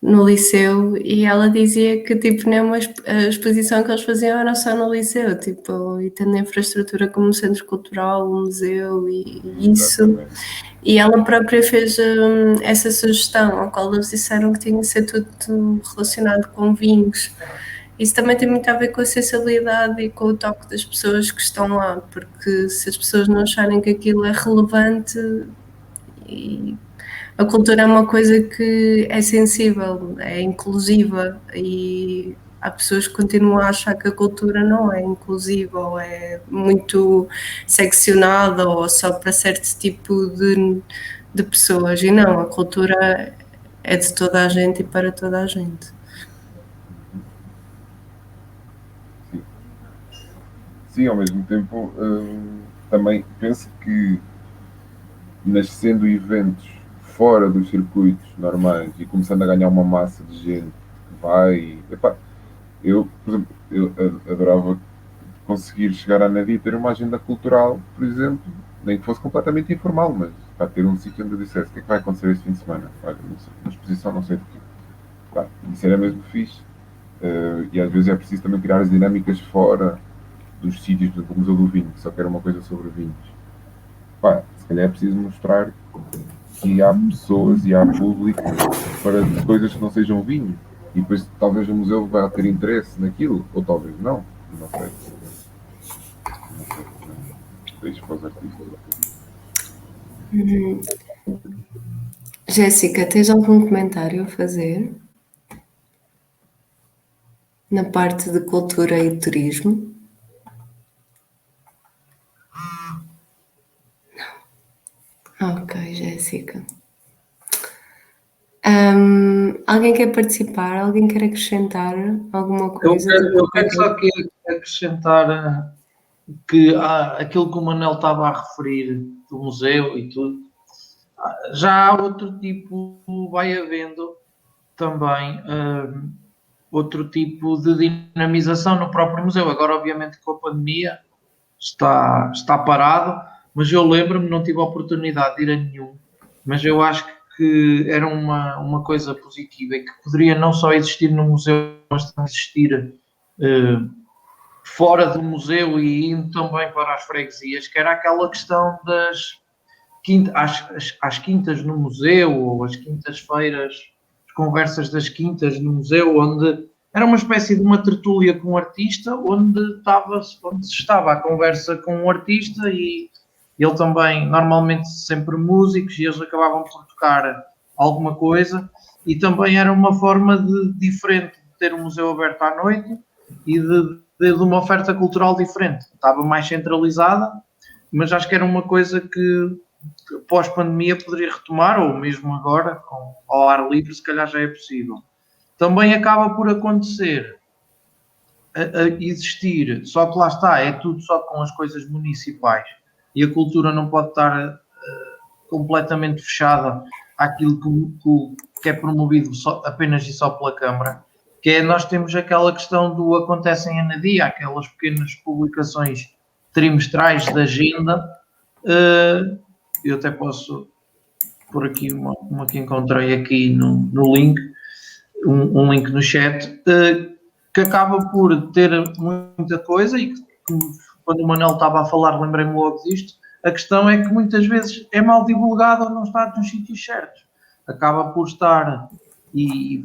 Speaker 4: liceu e ela dizia que tipo, nem a exposição que eles faziam era só no liceu, tipo, e tendo a infraestrutura como um centro cultural, um museu e isso.
Speaker 2: Exatamente.
Speaker 4: E ela própria fez essa sugestão, ao qual eles disseram que tinha que ser tudo relacionado com vinhos. Isso também tem muito a ver com a sensibilidade e com o toque das pessoas que estão lá, porque se as pessoas não acharem que aquilo é relevante, e a cultura é uma coisa que é sensível, é inclusiva e há pessoas que continuam a achar que a cultura não é inclusiva ou é muito seccionada ou só para certo tipo de pessoas. E não, a cultura é de toda a gente e para toda a gente.
Speaker 2: Sim, ao mesmo tempo, também penso que nascendo eventos fora dos circuitos normais e começando a ganhar uma massa de gente que vai. Epá, eu, por exemplo, adorava conseguir chegar à Nadia e ter uma agenda cultural, por exemplo, nem que fosse completamente informal, mas para ter um sítio onde eu dissesse o que é que vai acontecer este fim de semana. Olha, não sei, uma exposição, não sei do que. Isso era mesmo fixe. E às vezes é preciso também criar as dinâmicas fora dos sítios, por exemplo, o Museu do Vinho, que só quer uma coisa sobre vinhos. Se calhar é preciso mostrar que há pessoas e há público para coisas que não sejam vinho. E depois talvez o museu vá ter interesse naquilo, ou talvez não. Não sei. Deixo para os artistas.
Speaker 4: Jéssica, tens algum comentário a fazer? Na parte de cultura e turismo? Não. Ok, Jéssica. Alguém quer participar? Alguém quer acrescentar alguma coisa?
Speaker 3: Eu quero só aqui acrescentar que aquilo que o Manel estava a referir do museu e tudo, já há outro tipo, vai havendo também outro tipo de dinamização no próprio museu. Agora, obviamente, com a pandemia está parado, mas eu lembro-me, não tive a oportunidade de ir a nenhum, mas eu acho que que era uma coisa positiva e que poderia não só existir no museu, mas também existir fora do museu e indo também para as freguesias, que era aquela questão das às quintas no museu, ou as quintas-feiras, as conversas das quintas no museu, onde era uma espécie de uma tertúlia com um artista, onde se estava a conversa com um artista e ele também, normalmente sempre músicos, e eles acabavam por tocar alguma coisa, e também era uma forma diferente de ter um museu aberto à noite e de uma oferta cultural diferente. Estava mais centralizada, mas acho que era uma coisa que pós-pandemia poderia retomar, ou mesmo agora, ao ar livre, se calhar já é possível. Também acaba por acontecer, a existir, só que lá está, é tudo só com as coisas municipais, e a cultura não pode estar completamente fechada àquilo que é promovido apenas e só pela Câmara, que é, nós temos aquela questão do acontecem a Nadia, aquelas pequenas publicações trimestrais de agenda. Eu até posso pôr aqui uma que encontrei aqui no link, um link no chat, que acaba por ter muita coisa e que, quando o Manel estava a falar, lembrei-me logo disto. A questão é que muitas vezes é mal divulgado ou não está nos sítios certos. Acaba por estar, e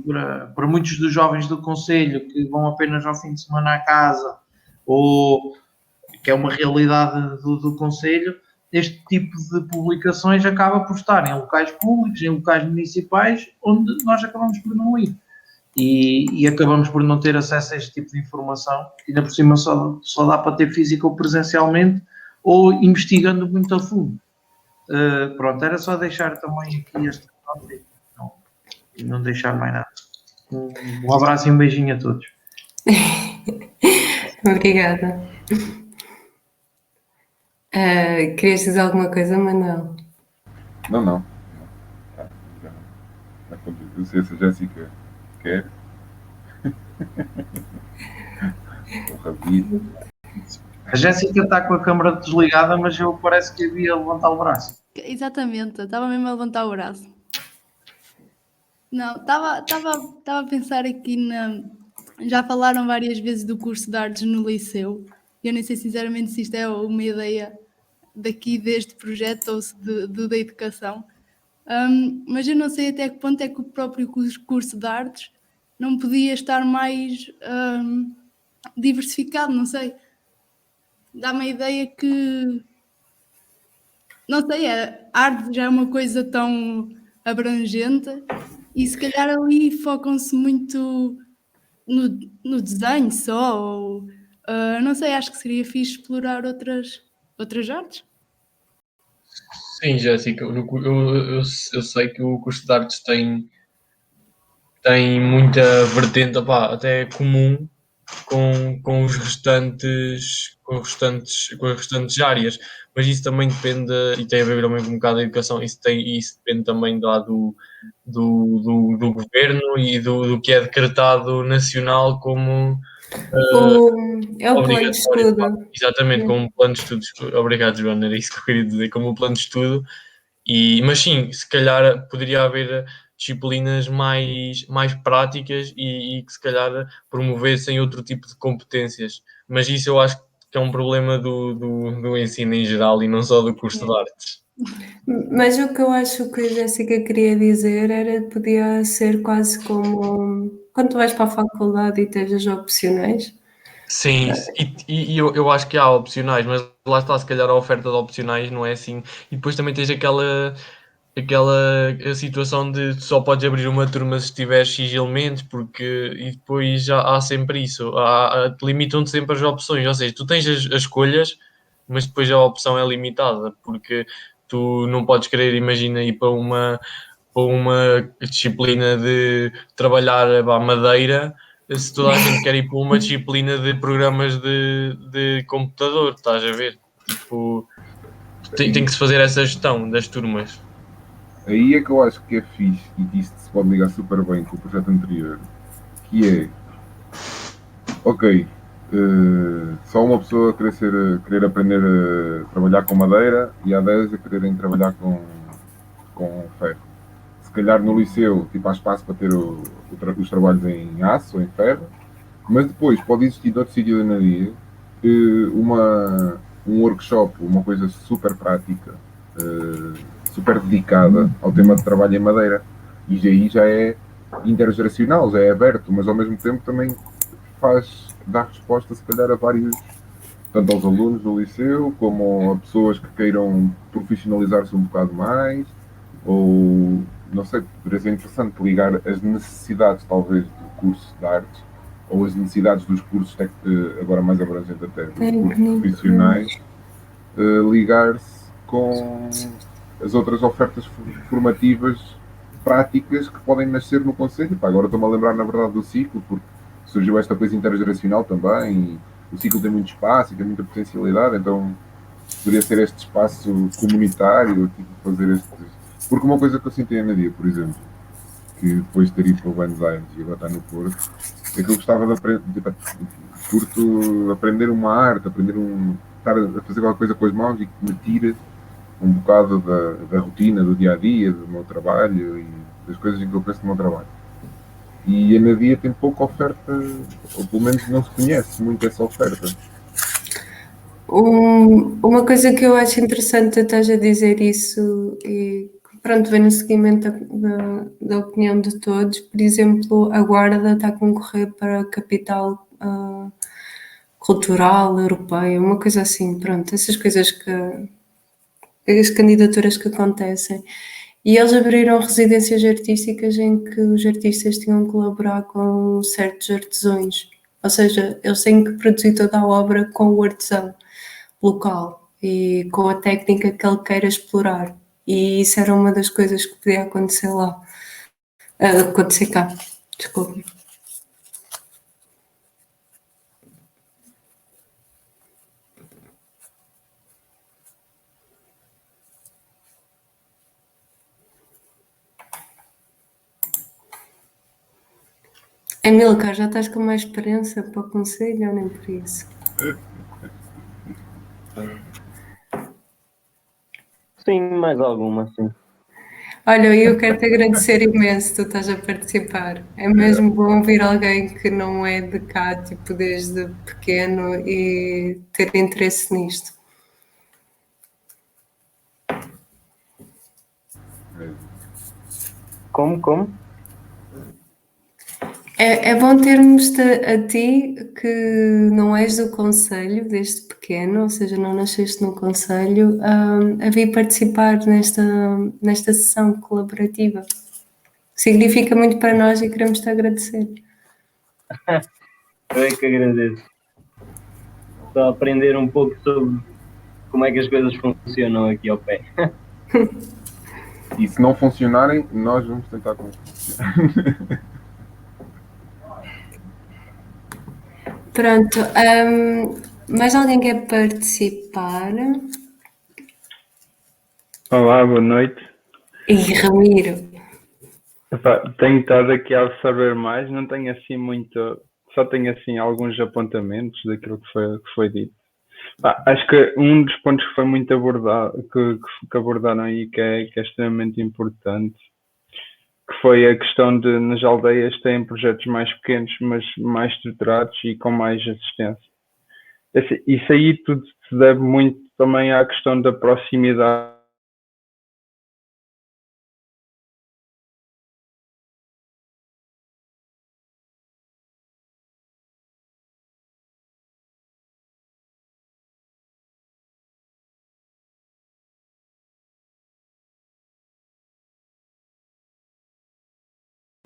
Speaker 3: para muitos dos jovens do Conselho que vão apenas ao fim de semana à casa, ou que é uma realidade do Conselho, este tipo de publicações acaba por estar em locais públicos, em locais municipais, onde nós acabamos por não ir. E acabamos por não ter acesso a este tipo de informação. E ainda por cima só dá para ter físico ou presencialmente, ou investigando muito a fundo. Pronto, era só deixar também aqui esta nota e não deixar mais nada. Um abraço e um beijinho a todos.
Speaker 4: Obrigada. Querias dizer alguma coisa, Manuel?
Speaker 2: Não. Não sei se a Jéssica quer.
Speaker 3: A Jéssica está com a câmara desligada, mas eu parece que havia levantar o braço.
Speaker 7: Exatamente, eu estava mesmo a levantar o braço. Não, estava a pensar aqui Já falaram várias vezes do curso de artes no liceu. Eu nem sei sinceramente se isto é uma ideia daqui deste projeto ou se da educação. Mas eu não sei até que ponto é que o próprio curso de artes não podia estar mais diversificado, não sei. Dá-me a ideia que, não sei, a arte já é uma coisa tão abrangente e se calhar ali focam-se muito no desenho só, ou, não sei, acho que seria fixe explorar outras artes.
Speaker 1: Sim, Jéssica, eu sei que o curso de artes tem muita vertente, opá, até comum com as restantes áreas, mas isso também depende, e tem a ver também com um bocado da educação, isso depende também lá do governo e do que é decretado nacional como
Speaker 4: É o plano de estudo.
Speaker 1: Exatamente, como um plano de estudos. Obrigado, Joana, era isso que eu queria dizer, como um plano de estudo. Mas sim, se calhar poderia haver disciplinas mais práticas e que se calhar promovessem outro tipo de competências. Mas isso eu acho que é um problema do ensino em geral e não só do curso de artes.
Speaker 4: Mas o que eu acho que a Jéssica queria dizer era que podia ser quase como quando tu vais para a faculdade e tens as opcionais.
Speaker 1: Sim, e eu acho que há opcionais, mas lá está, se calhar a oferta de opcionais não é assim. E depois também tens aquela a situação de só podes abrir uma turma se tiver X elementos, e depois já há sempre isso, limitam-te sempre as opções, ou seja, tu tens as escolhas, mas depois a opção é limitada, porque tu não podes querer, imagina, ir para uma disciplina de trabalhar a madeira, se toda a gente quer ir para uma disciplina de programas de computador, estás a ver? Tipo, tem que se fazer essa gestão das turmas.
Speaker 2: Aí é que eu acho que é fixe e que isto se pode ligar super bem com o projeto anterior, que é, ok, só uma pessoa querer aprender a trabalhar com madeira e há 10 a quererem trabalhar com ferro. se calhar no liceu tipo, há espaço para ter os trabalhos em aço ou em ferro, mas depois pode existir noutro sítio da Nadia um workshop, uma coisa super prática, super dedicada ao tema de trabalho em madeira. E aí já é intergeracional, já é aberto, mas ao mesmo tempo também dá resposta se calhar a vários, tanto aos alunos do liceu, como a pessoas que queiram profissionalizar-se um bocado mais, ou não sei, poderia ser interessante ligar as necessidades talvez do curso de artes ou as necessidades dos cursos agora mais abrangentes até, dos cursos profissionais, ligar-se com as outras ofertas formativas práticas que podem nascer no concelho. Pá, agora estou-me a lembrar na verdade do ciclo, porque surgiu esta coisa intergeracional também, e o ciclo tem muito espaço e tem muita potencialidade, então poderia ser este espaço comunitário, tipo, fazer estes... Porque uma coisa que eu senti em Nadia, por exemplo, que depois de ter ido para o Buenos Aires e agora está no Porto, é que eu gostava de aprender, tipo, curto aprender uma arte, estar a fazer qualquer coisa com as mãos e que me tire um bocado da rotina, do dia a dia, do meu trabalho e das coisas em que eu penso no meu trabalho. E a Nadia tem pouca oferta, ou pelo menos não se conhece muito essa oferta.
Speaker 4: Uma coisa que eu acho interessante estás a dizer isso e pronto, vem no seguimento da opinião de todos. Por exemplo, a Guarda está a concorrer para a capital cultural europeia, uma coisa assim, pronto, essas coisas as candidaturas que acontecem. E eles abriram residências artísticas em que os artistas tinham que colaborar com certos artesãos, ou seja, eles têm que produzir toda a obra com o artesão local e com a técnica que ele queira explorar. E isso era uma das coisas que podia acontecer lá. Acontecer cá, desculpe. Amilcar, já estás com mais experiência para o conselho ou nem por isso?
Speaker 5: Sim, mais alguma, sim.
Speaker 4: Olha, eu quero te agradecer imenso, tu estás a participar. É mesmo bom ouvir alguém que não é de cá, tipo, desde pequeno e ter interesse nisto.
Speaker 5: Como?
Speaker 4: É bom termos-te a ti que não és do concelho desde pequeno, ou seja, não nasceste no concelho, a vir participar nesta sessão colaborativa. Significa muito para nós e queremos te agradecer.
Speaker 5: Eu é que agradeço. Só aprender um pouco sobre como é que as coisas funcionam aqui ao pé.
Speaker 2: E se não funcionarem, nós vamos tentar funcionar.
Speaker 4: Pronto, mais alguém quer participar?
Speaker 8: Olá, boa noite.
Speaker 4: E Ramiro?
Speaker 8: Epá, tenho estado aqui a absorver mais, não tenho assim muito, só tenho assim alguns apontamentos daquilo que foi dito. Acho que um dos pontos que foi muito abordado, que abordaram aí, que é extremamente importante, que foi a questão de nas aldeias têm projetos mais pequenos, mas mais estruturados e com mais assistência. Isso aí tudo se deve muito também à questão da proximidade.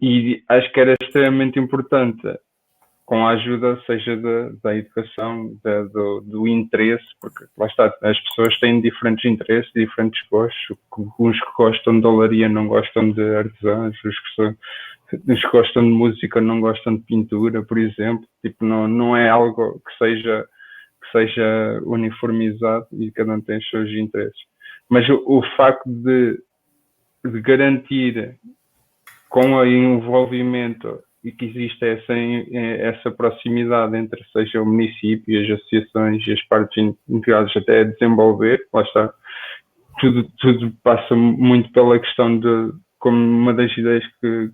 Speaker 8: E acho que era extremamente importante, com a ajuda, seja da educação, do interesse, porque lá está, as pessoas têm diferentes interesses, diferentes gostos. Uns que gostam de olaria não gostam de artesãos, os que gostam de música não gostam de pintura, por exemplo. Tipo, não é algo que seja uniformizado e cada um tem os seus interesses. Mas o facto de garantir com o envolvimento e que existe essa proximidade entre, seja o município, as associações e as partes integradas até a desenvolver, lá está, tudo passa muito pela questão como uma das ideias que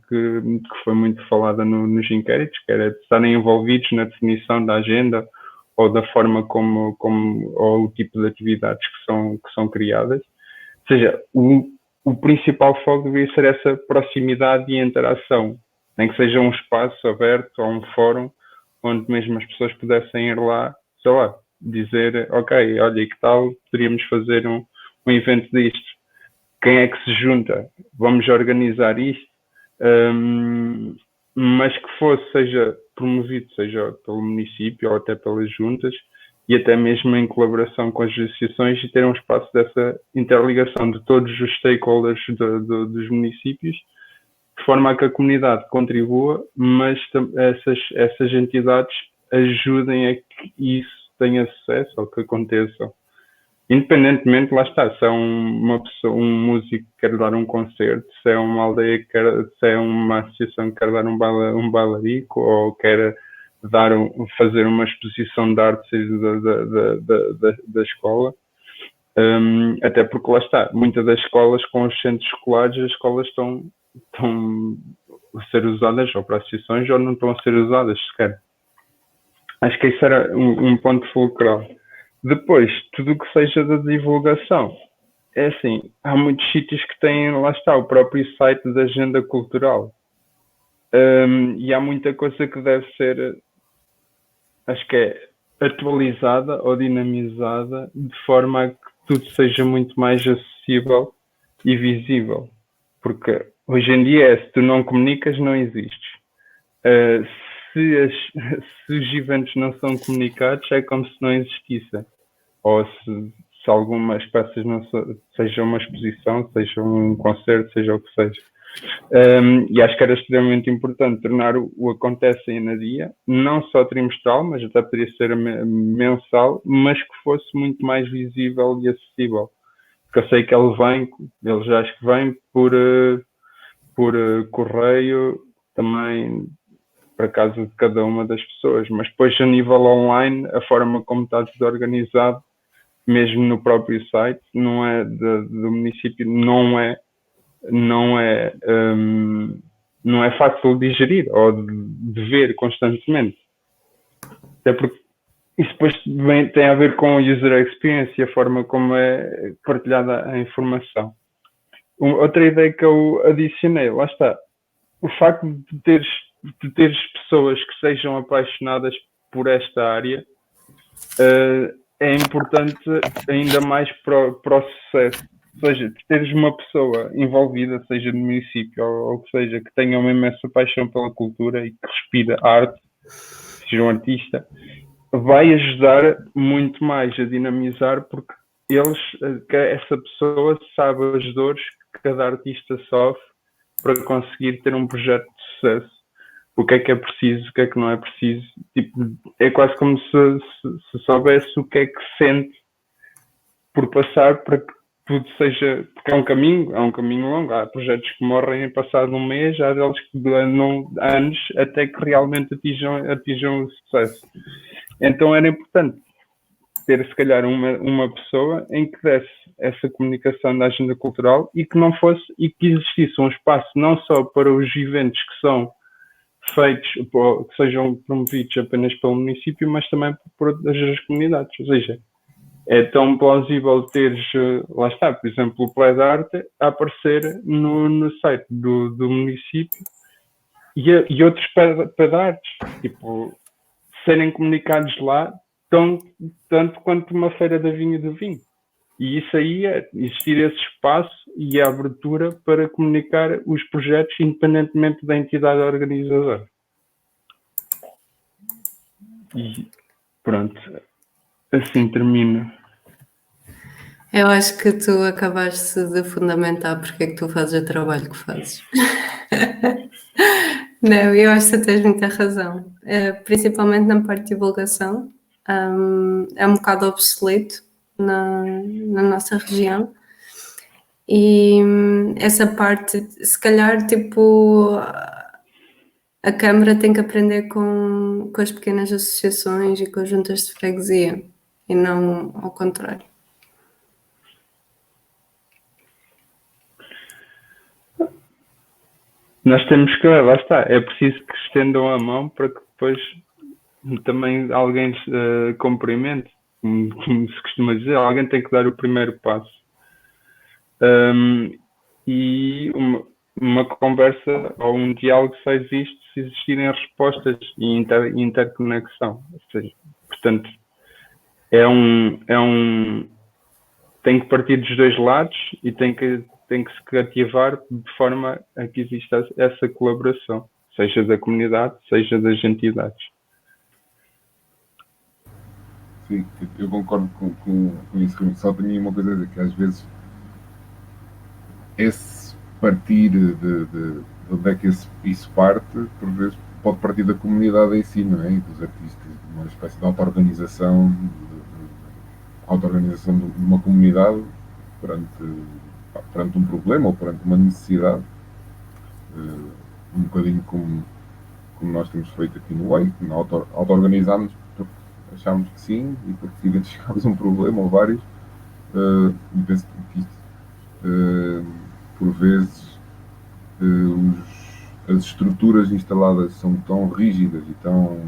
Speaker 8: foi muito falada nos inquéritos, que era de estarem envolvidos na definição da agenda ou da forma ou o tipo de atividades que são criadas. Ou seja, o principal foco devia ser essa proximidade e interação, nem que seja um espaço aberto ou um fórum onde mesmo as pessoas pudessem ir lá, sei lá, dizer, ok, olha, e que tal, poderíamos fazer um evento disto. Quem é que se junta? Vamos organizar isto, mas que seja promovido, seja pelo município ou até pelas juntas, e até mesmo em colaboração com as associações, e ter um espaço dessa interligação de todos os stakeholders dos municípios, de forma a que a comunidade contribua, mas essas entidades ajudem a que isso tenha sucesso ou que aconteça. Independentemente, lá está, se é um músico que quer dar um concerto, se é uma aldeia se é uma associação que quer dar um bailarico, ou quer fazer uma exposição de arte da escola, até porque lá está, muitas das escolas com os centros escolares, as escolas estão a ser usadas ou para associações ou não estão a ser usadas sequer. Acho que isso era um ponto fulcral. Depois, tudo o que seja da divulgação. É assim, há muitos sítios que têm, lá está, o próprio site da agenda cultural. E há muita coisa que deve ser, acho que é atualizada ou dinamizada de forma a que tudo seja muito mais acessível e visível. Porque hoje em dia se tu não comunicas, não existes. Se os eventos não são comunicados, é como se não existissem. Ou se algumas peças não seja uma exposição, seja um concerto, seja o que seja. E acho que era extremamente importante tornar o Acontece em Anadia, não só trimestral, mas até poderia ser mensal, mas que fosse muito mais visível e acessível. Porque eu sei que ele já acho que vem por correio, também para casa de cada uma das pessoas, mas depois a nível online, a forma como está tudo organizado, mesmo no próprio site, não é do município, não é fácil de digerir ou de ver constantemente. Até porque isso depois tem a ver com a user experience e a forma como é partilhada a informação. Outra ideia que eu adicionei, lá está, o facto de teres pessoas que sejam apaixonadas por esta área é importante ainda mais para o sucesso. Ou seja, teres uma pessoa envolvida, seja no município ou que seja, que tenha uma imensa paixão pela cultura e que respira arte, seja um artista, vai ajudar muito mais a dinamizar, porque essa pessoa sabe as dores que cada artista sofre para conseguir ter um projeto de sucesso. O que é preciso, o que é que não é preciso. Tipo, é quase como se soubesse o que é que sente por passar para que tudo seja... Porque é um caminho longo. Há projetos que morrem em passado um mês, há deles que duram anos até que realmente atinjam o sucesso. Então era importante ter, se calhar, uma pessoa em que desse essa comunicação da agenda cultural e que que existisse um espaço não só para os eventos que são feitos, que sejam promovidos apenas pelo município, mas também por outras comunidades. Ou seja, é tão plausível teres, lá está, por exemplo, o Play de Arte a aparecer no site do município e outros Play de Artes, tipo, serem comunicados lá tanto quanto uma feira da vinha do vinho. E isso aí é existir esse espaço e a abertura para comunicar os projetos independentemente da entidade organizadora. E pronto, assim termino.
Speaker 4: Eu acho que tu acabaste de fundamentar porque é que tu fazes o trabalho que fazes. Não, eu acho que tu tens muita razão. Principalmente na parte de divulgação. É um bocado obsoleto na nossa região. E essa parte, se calhar, tipo, a Câmara tem que aprender com as pequenas associações e com as juntas de freguesia, e não ao contrário.
Speaker 8: nós temos que, lá está, é preciso que estendam a mão para que depois também alguém cumprimente, como se costuma dizer, alguém tem que dar o primeiro passo. E uma conversa ou um diálogo só existe se existirem respostas e interconexão. Ou seja, portanto, tem que partir dos dois lados e tem que se cativar de forma a que exista essa colaboração, seja da comunidade, seja das entidades.
Speaker 2: Sim, eu concordo com isso. Só tenho uma coisa a dizer, que às vezes esse partir de onde é que isso parte, por vezes pode partir da comunidade em si, não é? E dos artistas, de uma espécie de auto-organização, de uma comunidade perante um problema ou perante uma necessidade, um bocadinho como nós temos feito aqui no EI, auto-organizámos porque achámos que sim e porque identificámos um problema ou vários, e penso que isto, por vezes, as estruturas instaladas são tão rígidas e tão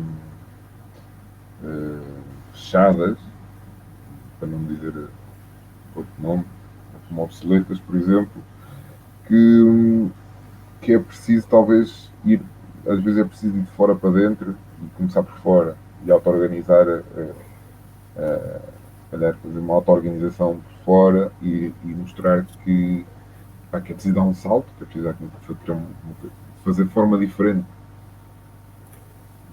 Speaker 2: fechadas, para não dizer outro nome, como obsoletas, por exemplo, que é preciso talvez às vezes é preciso ir de fora para dentro e começar por fora e auto-organizar, fazer uma auto-organização por fora e mostrar que é preciso dar um salto, que é preciso fazer de forma diferente.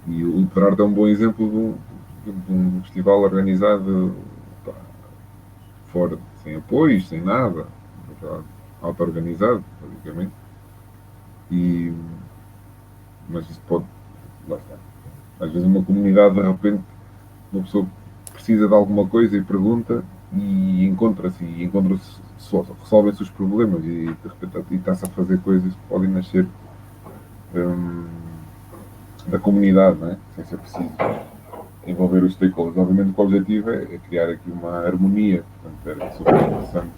Speaker 2: E o Ultrarte é um bom exemplo de um festival organizado fora, sem apoios, sem nada, auto-organizado, basicamente. Mas isso pode, lá está. Às vezes uma comunidade, de repente, uma pessoa precisa de alguma coisa e pergunta e encontra-se, resolvem-se os problemas e de repente está-se a fazer coisas que podem nascer da comunidade, não é? Sem ser preciso envolver os stakeholders. Obviamente que o objetivo é criar aqui uma harmonia, portanto era super interessante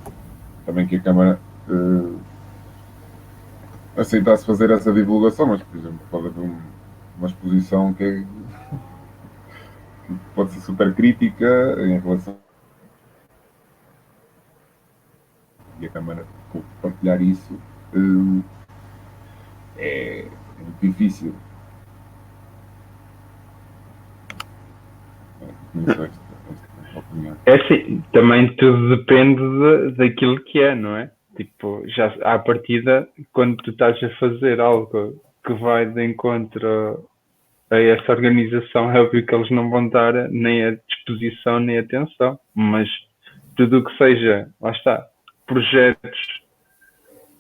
Speaker 2: também que a Câmara aceitasse fazer essa divulgação, mas por exemplo pode haver uma exposição que pode ser super crítica em relação e a Câmara partilhar isso é muito difícil. Não sei esta opinião.
Speaker 8: É assim, também tudo depende daquilo que é, não é? Tipo, já à partida, quando tu estás a fazer algo que vai de encontro a essa organização, é óbvio que eles não vão dar nem a disposição nem a atenção, mas tudo o que seja, lá está, projetos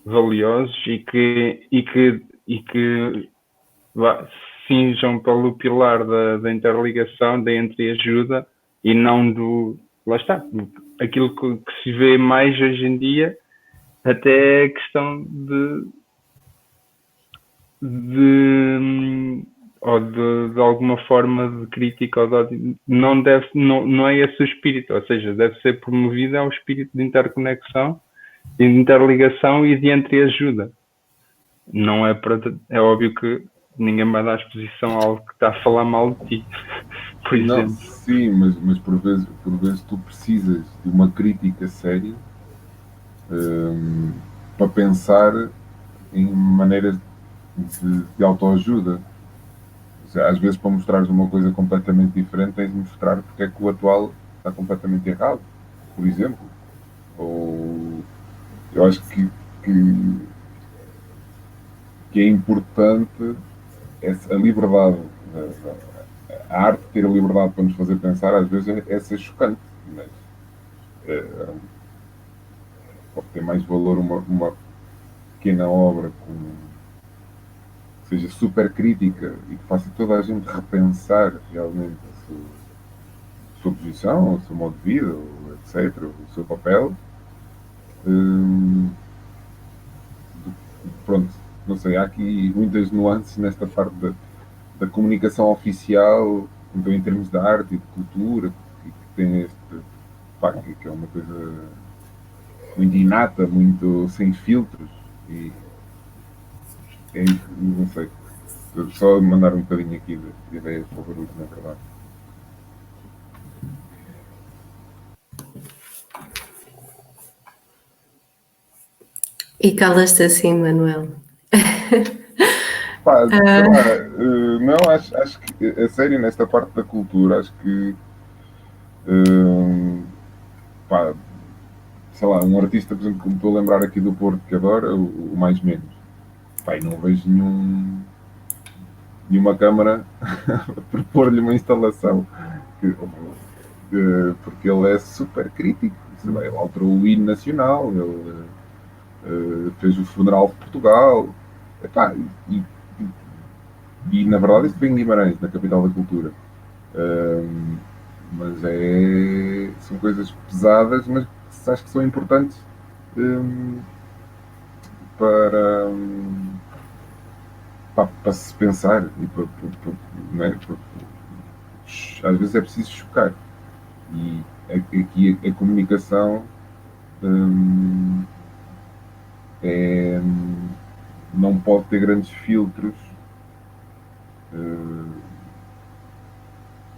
Speaker 8: valiosos e que cinjam pelo pilar da interligação, da entreajuda e não lá está, aquilo que se vê mais hoje em dia, até a questão de alguma forma de crítica ou não é esse o espírito, ou seja, deve ser promovido ao espírito de interconexão, de interligação e de entreajuda. Não é é óbvio que ninguém vai dar exposição a algo que está a falar mal de ti, por exemplo.
Speaker 2: Não, sim, mas por vezes tu precisas de uma crítica séria para pensar em maneiras de autoajuda. Ou seja, às vezes para mostrares uma coisa completamente diferente tens de mostrar porque é que o atual está completamente errado, por exemplo. Ou eu acho que é importante a liberdade, a arte ter a liberdade para nos fazer pensar, às vezes é ser chocante, mas pode ter mais valor uma pequena obra que seja super crítica e que faça toda a gente repensar realmente a sua posição, o seu modo de vida, etc., o seu papel. Pronto, não sei, há aqui muitas nuances nesta parte da comunicação oficial, então em termos de arte e de cultura, que tem que é uma coisa muito inata, muito sem filtros, e não sei. Só mandar um bocadinho aqui de ideias para o barulho, na verdade.
Speaker 4: E calas-te assim, Manuel.
Speaker 2: Pá, sei lá, não, acho que, a sério, nesta parte da cultura, acho que, pá, sei lá, um artista, por exemplo, como estou a lembrar aqui do Porto, que adora, o Mais Menos. Pá, e não vejo nenhuma câmara a propor-lhe uma instalação, porque ele é super crítico. Sei lá, ele alterou o hino nacional, ele fez o funeral de Portugal. Epá, e na verdade isso vem em Guimarães, na capital da cultura. Mas são coisas pesadas, mas acho que são importantes para, para se pensar e não é? Às vezes é preciso chocar e aqui a comunicação não pode ter grandes filtros.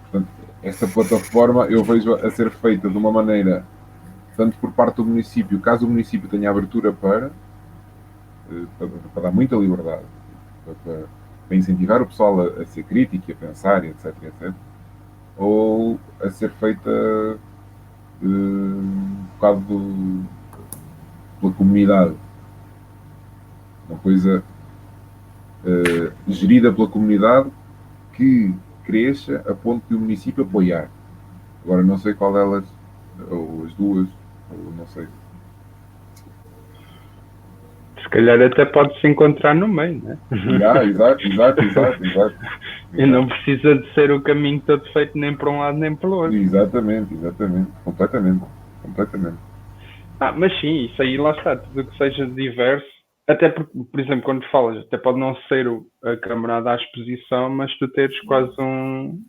Speaker 2: Portanto, esta plataforma eu vejo a ser feita de uma maneira, tanto por parte do município, caso o município tenha abertura para dar muita liberdade, para incentivar o pessoal a ser crítico e a pensar, etc, etc, ou a ser feita um bocado pela comunidade. Uma coisa gerida pela comunidade que cresça a ponto de o município apoiar. Agora não sei qual delas, ou as duas, ou não sei.
Speaker 8: Se calhar até pode-se encontrar no meio, né?
Speaker 2: Exato.
Speaker 8: E não precisa de ser o caminho todo feito nem para um lado nem para o outro.
Speaker 2: Exatamente. Completamente.
Speaker 8: Mas sim, isso aí lá está, tudo que seja diverso. Até porque, por exemplo, quando falas, até pode não ser a camarada à exposição, mas tu teres quase um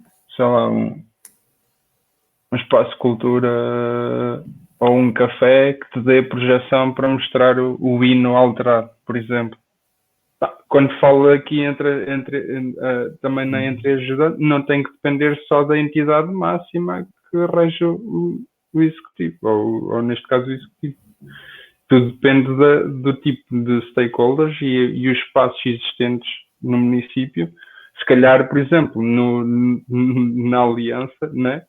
Speaker 8: espaço de cultura ou um café que te dê projeção para mostrar o hino alterado, por exemplo. Quando falo aqui também na entreajuda, não tem que depender só da entidade máxima que rege o executivo, ou neste caso o executivo. Tudo depende do tipo de stakeholders e os espaços existentes no município. Se calhar, por exemplo, na aliança, né?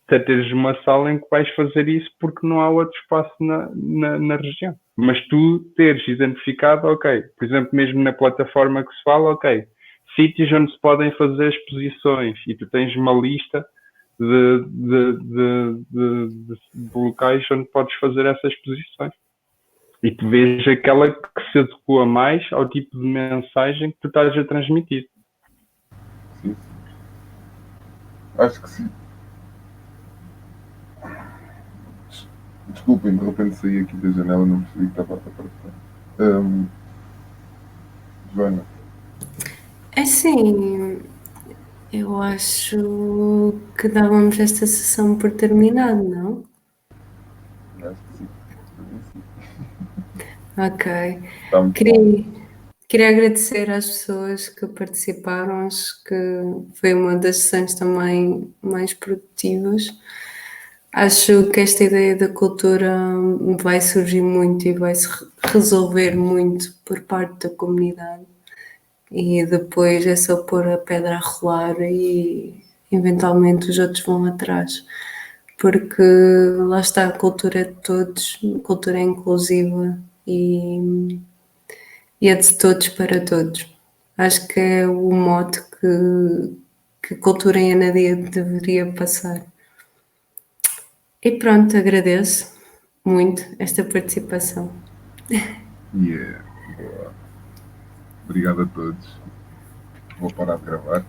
Speaker 8: Até teres uma sala em que vais fazer isso porque não há outro espaço na região. Mas tu teres identificado, ok, por exemplo, mesmo na plataforma que se fala, ok, sítios onde se podem fazer exposições e tu tens uma lista de locais onde podes fazer essas exposições. E tu vês aquela que se adequa mais ao tipo de mensagem que tu estás a transmitir.
Speaker 2: Sim. Acho que sim. Desculpem, de repente saí aqui da janela, não percebi que estava a aparecer. Joana.
Speaker 4: É assim, eu acho que dávamos esta sessão por terminado, não?
Speaker 2: Acho que sim.
Speaker 4: Ok.
Speaker 2: Está muito bom.
Speaker 4: Queria agradecer às pessoas que participaram, acho que foi uma das sessões também mais produtivas. Acho que esta ideia da cultura vai surgir muito e vai se resolver muito por parte da comunidade. E depois é só pôr a pedra a rolar e eventualmente os outros vão atrás. Porque lá está, a cultura é de todos, a cultura é inclusiva e é de todos para todos. Acho que é o mote que a cultura em Anadia deveria passar. E pronto, agradeço muito esta participação.
Speaker 2: Yeah. Boa. Obrigado a todos. Vou parar de gravar.